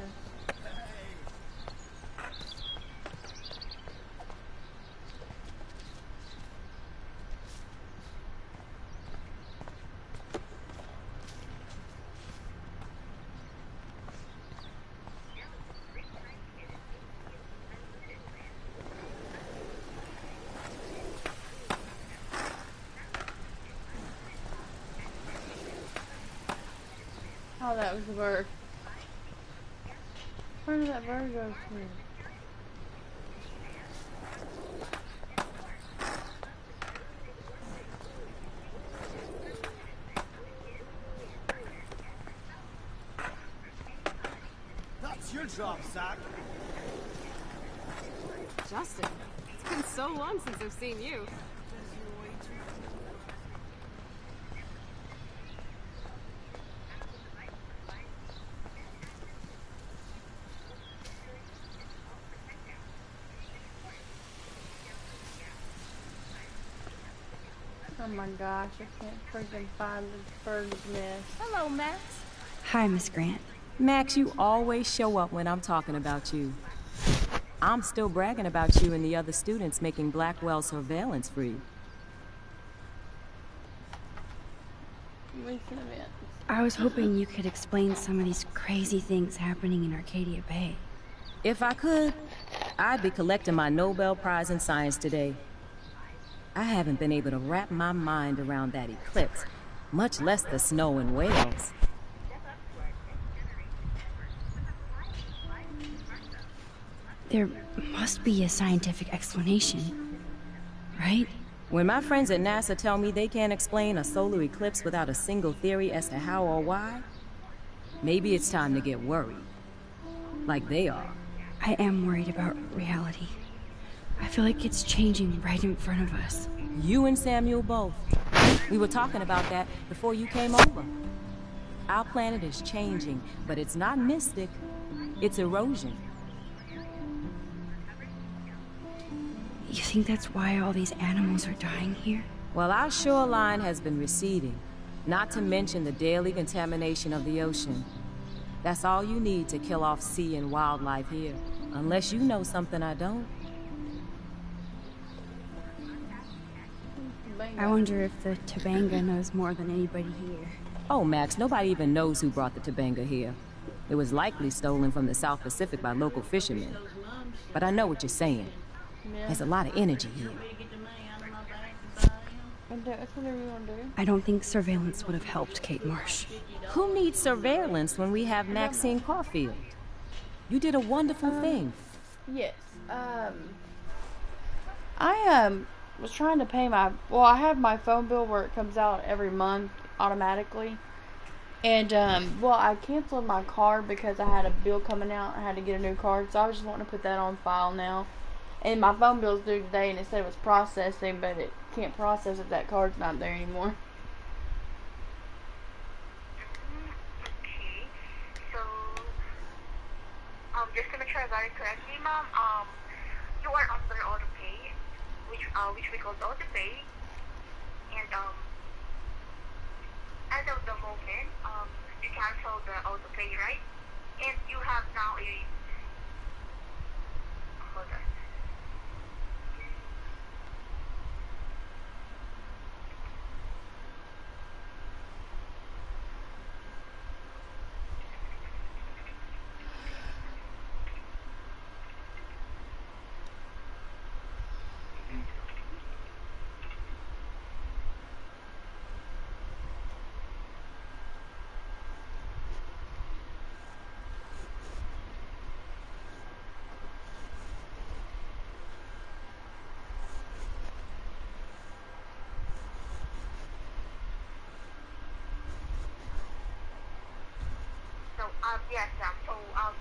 Oh, that was the bird. Where did that bird go to? That's your job, Zach. Justin, it's been so long since I've seen you. Oh my gosh, I can't freaking find the bird's nest. Hello, Max. Hi, Miss Grant. Max, you always show up when I'm talking about you. I'm still bragging about you and the other students making Blackwell surveillance free. Recent events. I was hoping you could explain some of these crazy things happening in Arcadia Bay. If I could, I'd be collecting my Nobel Prize in Science today. I haven't been able to wrap my mind around that eclipse, much less the snow in Wales. There must be a scientific explanation, right? When my friends at NASA tell me they can't explain a solar eclipse without a single theory as to how or why, maybe it's time to get worried. Like they are. I am worried about reality. I feel like it's changing right in front of us. You and Samuel both. We were talking about that before you came over. Our planet is changing, but it's not mystic. It's erosion. You think that's why all these animals are dying here? Well, our shoreline has been receding, not to mention the daily contamination of the ocean. That's all you need to kill off sea and wildlife here, unless you know something I don't. I wonder if the Tobanga knows more than anybody here. Oh, Max, nobody even knows who brought the Tobanga here. It was likely stolen from the South Pacific by local fishermen. But I know what you're saying. There's a lot of energy here. That's whatever you want to do. I don't think surveillance would have helped Kate Marsh. Who needs surveillance when we have Maxine Caulfield? You did a wonderful thing. Yes. I was trying to pay my... Well, I have my phone bill where it comes out every month automatically. And, well, I canceled my card because I had a bill coming out. I had to get a new card. So I was just wanting to put that on file now. And my phone bill's due today, and it said it was processing, but it can't process if that card's not there anymore. Okay, so, just to make sure I got it correctly, ma'am, you are under auto pay, which we call auto pay, and, as of the moment, you cancel the auto pay, right? And you have now a, hold on. Yes, ma'am. So,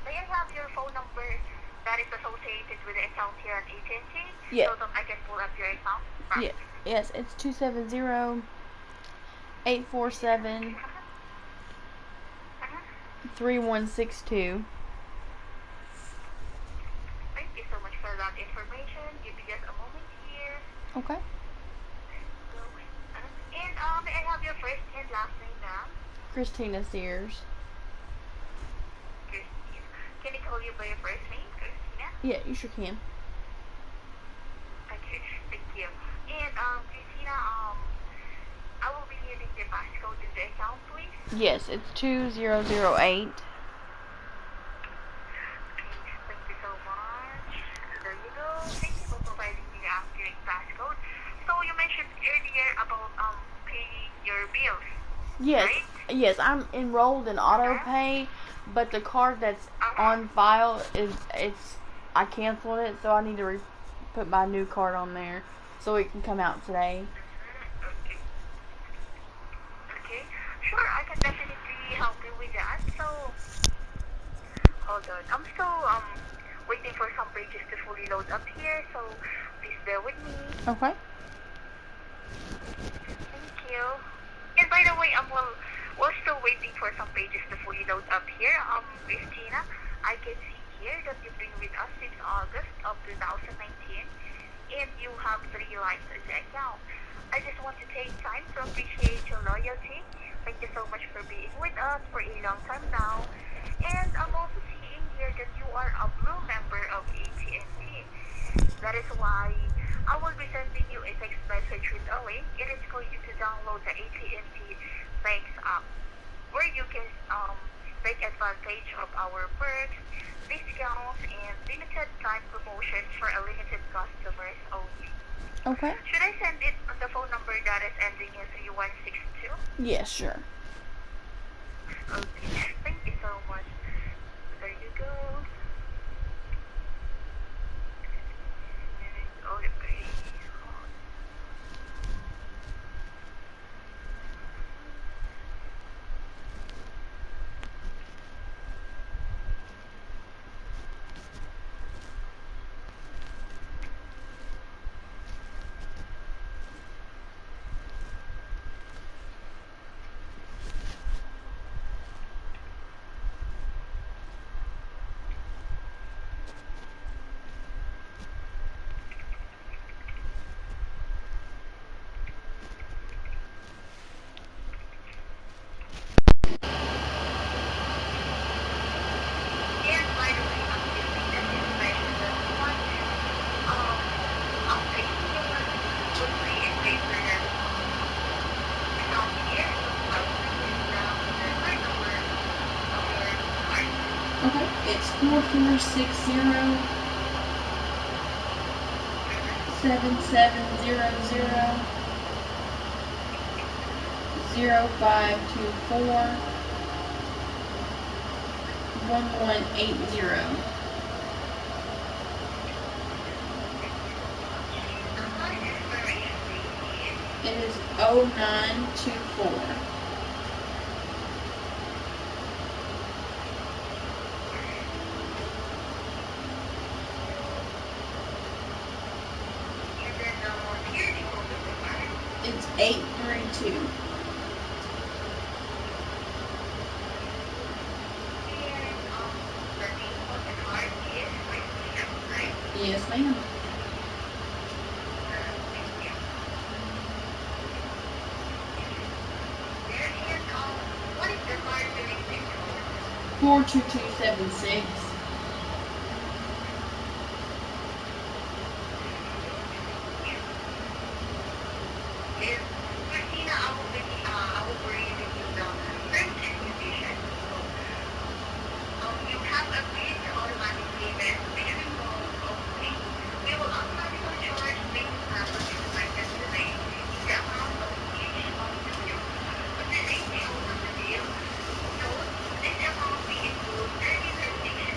may I have your phone number that is associated with the account here at AT&T? Yeah. So that I can pull up your account? Yeah. Yes, it's 270-847-3162. Thank you so much for that information. Give me just a moment here. Okay. And may I have your first and last name, ma'am? Christina Sears. Christina. Can I call you by your first name, Christina? Yeah, you sure can. Okay, thank you. And Christina, I will be needing the passcode to the account, please. Yes, it's 2008. Okay, thank you so much. There you go. Thank you for providing me the accurate passcode. So you mentioned earlier about paying your bills. Yes, right? yes, I'm enrolled in auto pay, but the card that's on file I canceled it, so I need to put my new card on there so it can come out today. Okay, sure, I can definitely help you with that. So, hold on. I'm still waiting for some pages to fully load up here, so please bear with me. Okay. Thank you. And by the way, we're still waiting for some pages to fully load up here. Christina, I can see here that you've been with us since August of 2019, and you have 3 lines in the account. I just want to take time to appreciate your loyalty. Thank you so much for being with us for a long time now. And I'm also seeing here that you are a Blue member of AT&T. That is why I will be sending you a text message with a link. It is for you to download the AT&T Thanks app, where you can take advantage of our perks, discounts, and limited time promotions for a limited customers only. Okay. Should I send it on the phone number that is ending in 3162? Yes, sure. Okay, thank you so much. There you go. Okay. Okay, it's 4460 7700 0524 1180. It is 0924. It's 832. Yes, ma'am. What is the card billing pin code? 42276. Christina, I will be reading you the terms and conditions. So, you have agreed to automatic payment, which we call OPay. We will automatically charge payment method selected today in the amount of each of the bill. The date shown on the bill, note this amount may include any transaction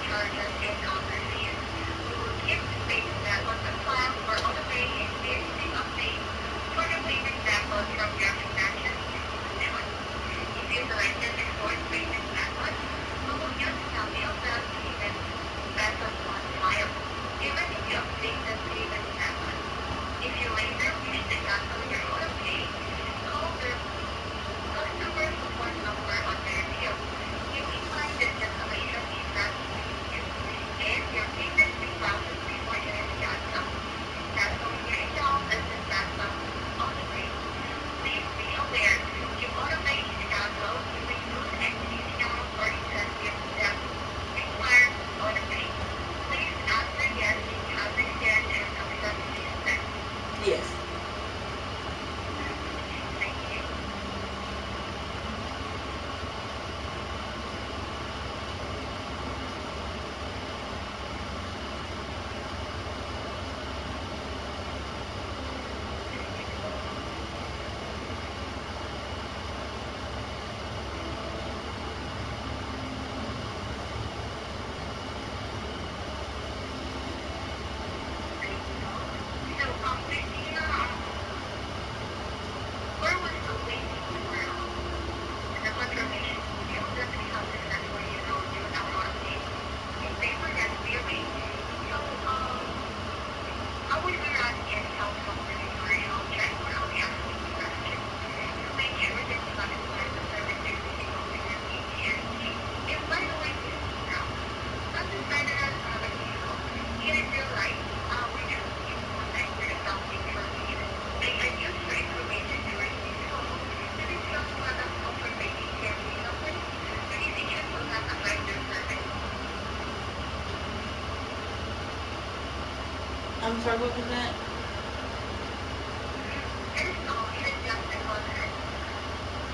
any help from delivery or check or I'll be asking you questions. To make sure that you understand the service you're receiving of your AT&T. And by the way, Miss Tina, as a federal vehicle, it is your right, which will be protect your account information. May I use for information during this call to discuss products offered by AT&T company? The decision will not affect your service. I'm sorry, what was that? It is just a contract.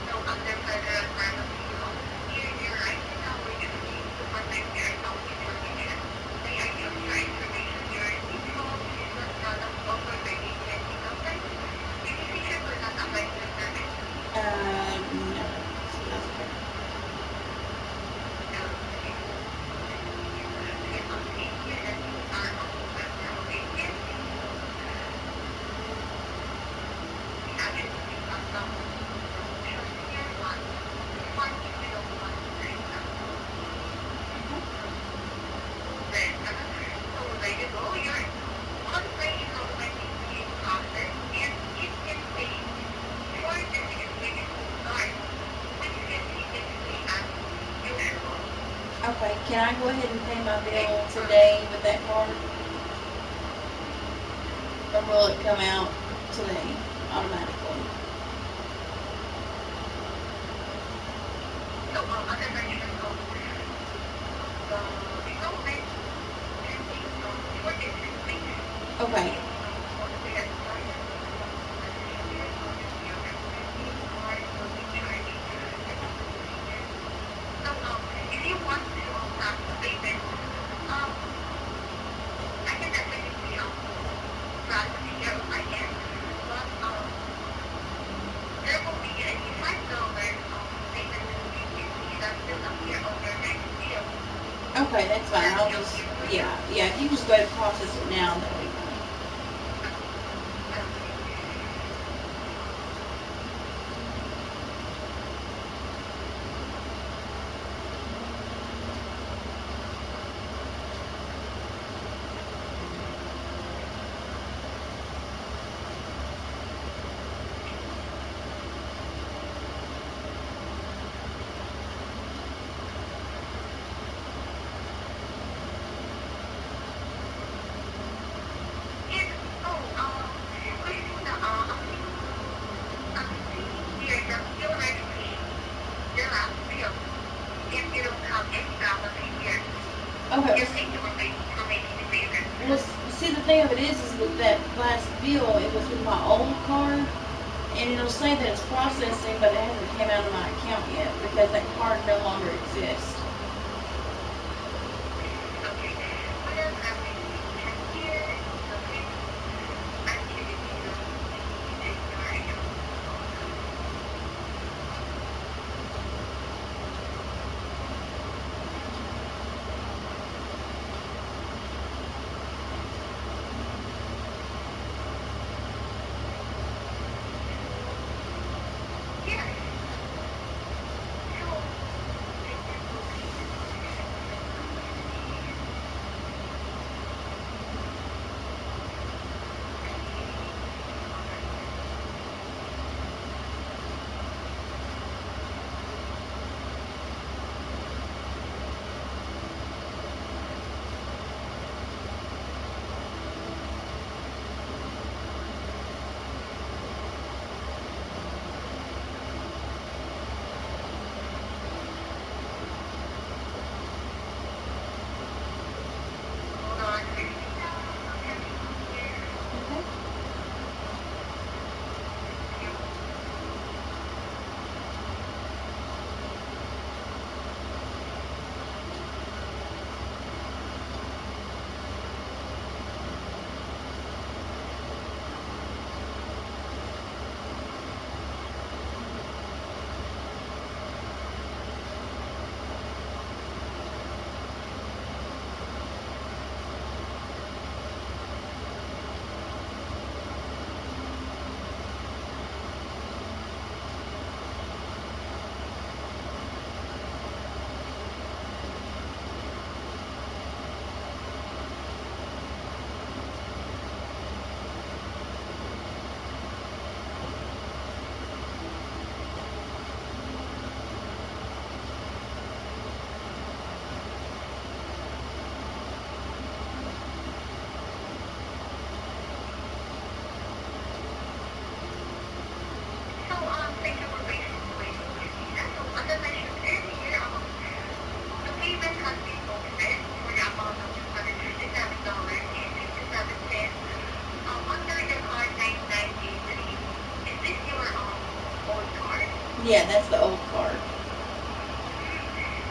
So under federal privacy law, it is your right to know which will to protect your account information. May I use your information during this call to discuss products offered by AT&T company? The decision will not affect your service. No. So that's okay. Okay, can I go ahead and pay my bill today with that card? Or will it come out today automatically? Okay. If you want to start the payment, I can definitely process here on my end, but there will be a $5 payment fee that will appear on your next bill. Okay, that's fine. I'll just, yeah, if you can just go ahead and process it now, that'll be fine. Okay. Well, see, the thing of it is with that last bill, it was with my old card, and it'll say that it's processing, but it hasn't came out of my account yet because that card no longer exists. Yeah, that's the old card.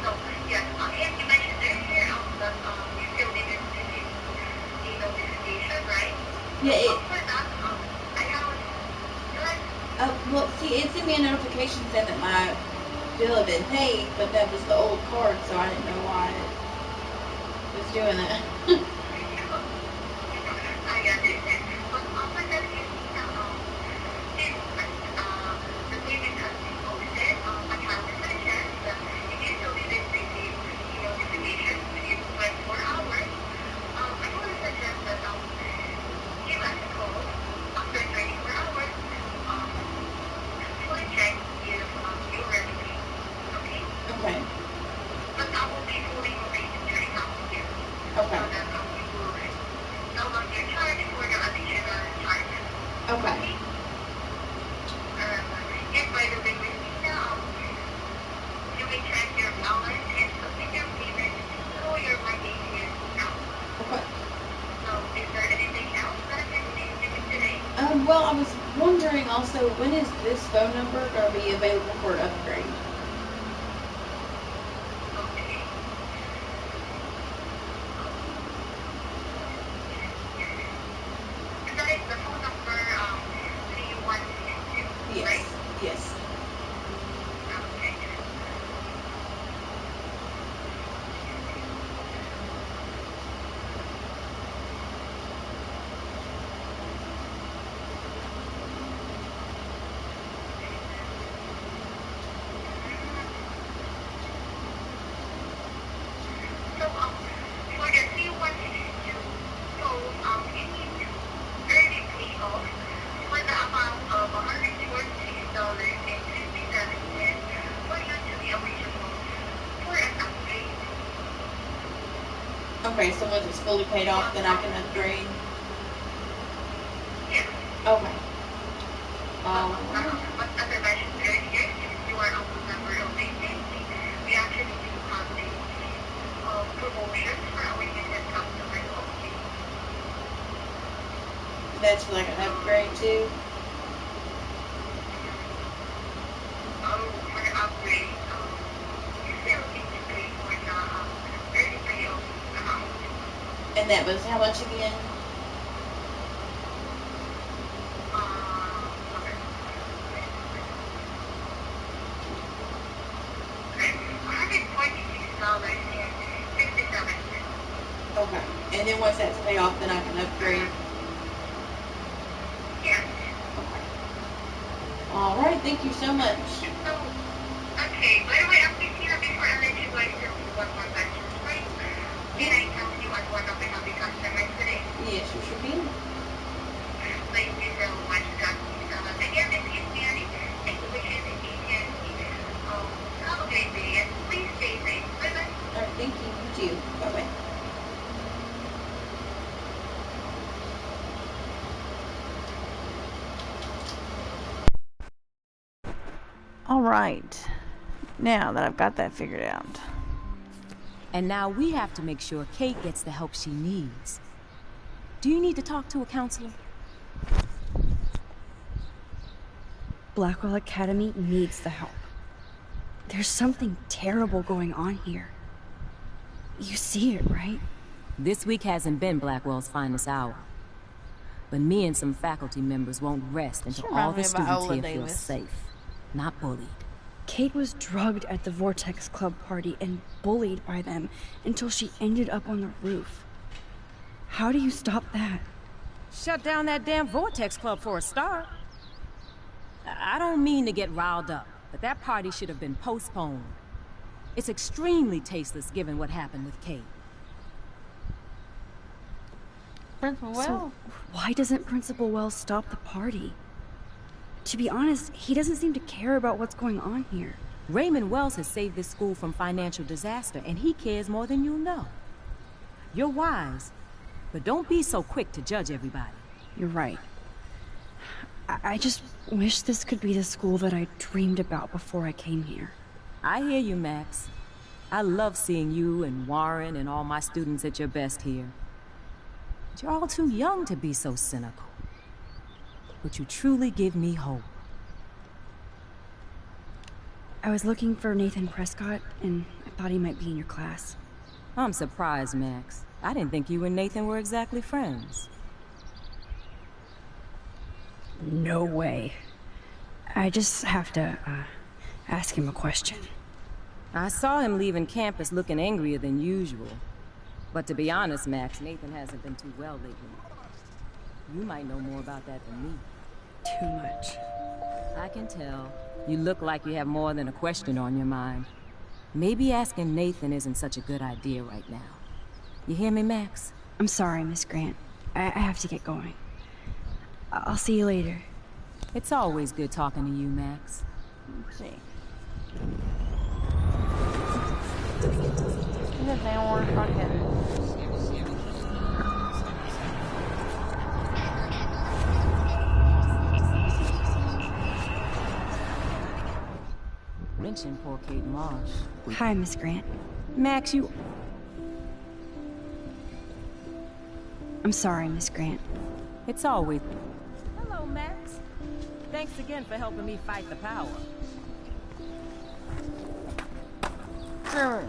So, yes, and you mentioned earlier that you still didn't receive a notification, right? Yeah, For that, I have... well, see, it sent me a notification saying that my bill had been paid, but that was the old card, so I didn't know why it was doing that. I understand. But for that, Christina, since the payment has been posted, I have a suggestion that if you still didn't receive the notification within 24 hours, I would suggest that give us a call after 24 hours to fully check if you're already paid. Okay? Okay. But I will be fully updating your account here. Okay. So that you will no longer charge for the additional charges. Okay. And by the way, Christina, you may check your balance and submit your payment through your MyATM account. Okay. So, is there anything else that I can assist you with today? Well, I was wondering also, when is this phone number going to be available for an upgrade? Okay. That is the phone number 3162, Yes. right? Yes. Okay. So, for the 3162 phone, you need to early pay off for the amount of $146.57 for you to be eligible for an upgrade. Okay, so once it's fully paid off, then I can upgrade? Yes. Okay. But as I mentioned earlier, since you are a member of the agency, we actually do have a promotion for our union customers only. That's for like an upgrade too? For the upgrade, you still need to pay for the early payoff amount. And that was how much again? $146.57. Okay. And then once that's paid off, then I can upgrade? Yes. Okay. Alright, thank you so much. So, okay, by the way, Christina, before I let you go, I still need one more question, right? Can I tell you as one of the happy customers today? Yes, you should be. Thank you so much, Christina. Again, this is Mary, Exhibition Agency. Have a great day and please stay safe. Bye-bye. Alright, thank you. You too. Bye-bye. Alright. Now that I've got that figured out. And now we have to make sure Kate gets the help she needs. Do you need to talk to a counselor? Blackwell Academy needs the help. There's something terrible going on here. You see it, right? This week hasn't been Blackwell's finest hour. But me and some faculty members won't rest until all the students here feel safe, not bullied. Kate was drugged at the Vortex Club party and bullied by them until she ended up on the roof. How do you stop that? Shut down that damn Vortex Club for a start. I don't mean to get riled up, but that party should have been postponed. It's extremely tasteless given what happened with Kate. Principal Wells? So, why doesn't Principal Wells stop the party? To be honest, he doesn't seem to care about what's going on here. Raymond Wells has saved this school from financial disaster, and he cares more than you know. You're wise, but don't be so quick to judge everybody. You're right. I just wish this could be the school that I dreamed about before I came here. I hear you, Max. I love seeing you and Warren and all my students at your best here. But you're all too young to be so cynical. But you truly give me hope. I was looking for Nathan Prescott, and I thought he might be in your class. I'm surprised, Max. I didn't think you and Nathan were exactly friends. No way. I just have to, ask him a question. I saw him leaving campus looking angrier than usual. But to be honest, Max, Nathan hasn't been too well lately. You might know more about that than me. Too much. I can tell. You look like you have more than a question on your mind. Maybe asking Nathan isn't such a good idea right now. You hear me, Max? I'm sorry, Miss Grant. I have to get going. I'll see you later. It's always good talking to you, Max. Let's see. This ain't worth fucking. Mention poor Kate Marsh. Hi, Miss Grant. Max, you... I'm sorry, Miss Grant. It's always... Hello, Max. Thanks again for helping me fight the power. Sure.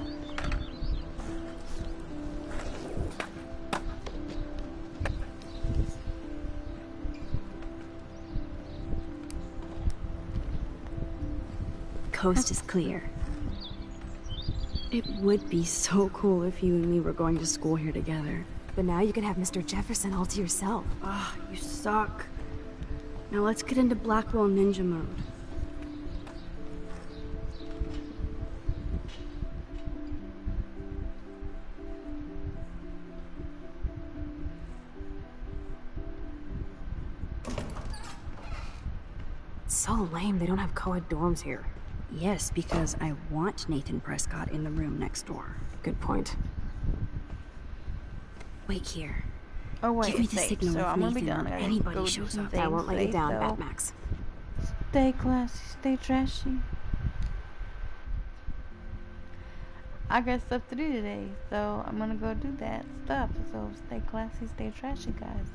Coast is clear. It would be so cool if you and me were going to school here together. But now you can have Mr. Jefferson all to yourself. Ah, you suck. Now let's get into Blackwell Ninja mode. It's so lame they don't have co-ed dorms here. Yes, because I want Nathan Prescott in the room next door. Good point. Wait here. Oh wait, give me the signal so if I'm gonna be Nathan done. or anybody shows up. I won't let you down, Batmax. Stay classy, stay trashy. I got stuff to do today, so I'm gonna go do that stuff. So stay classy, stay trashy, guys.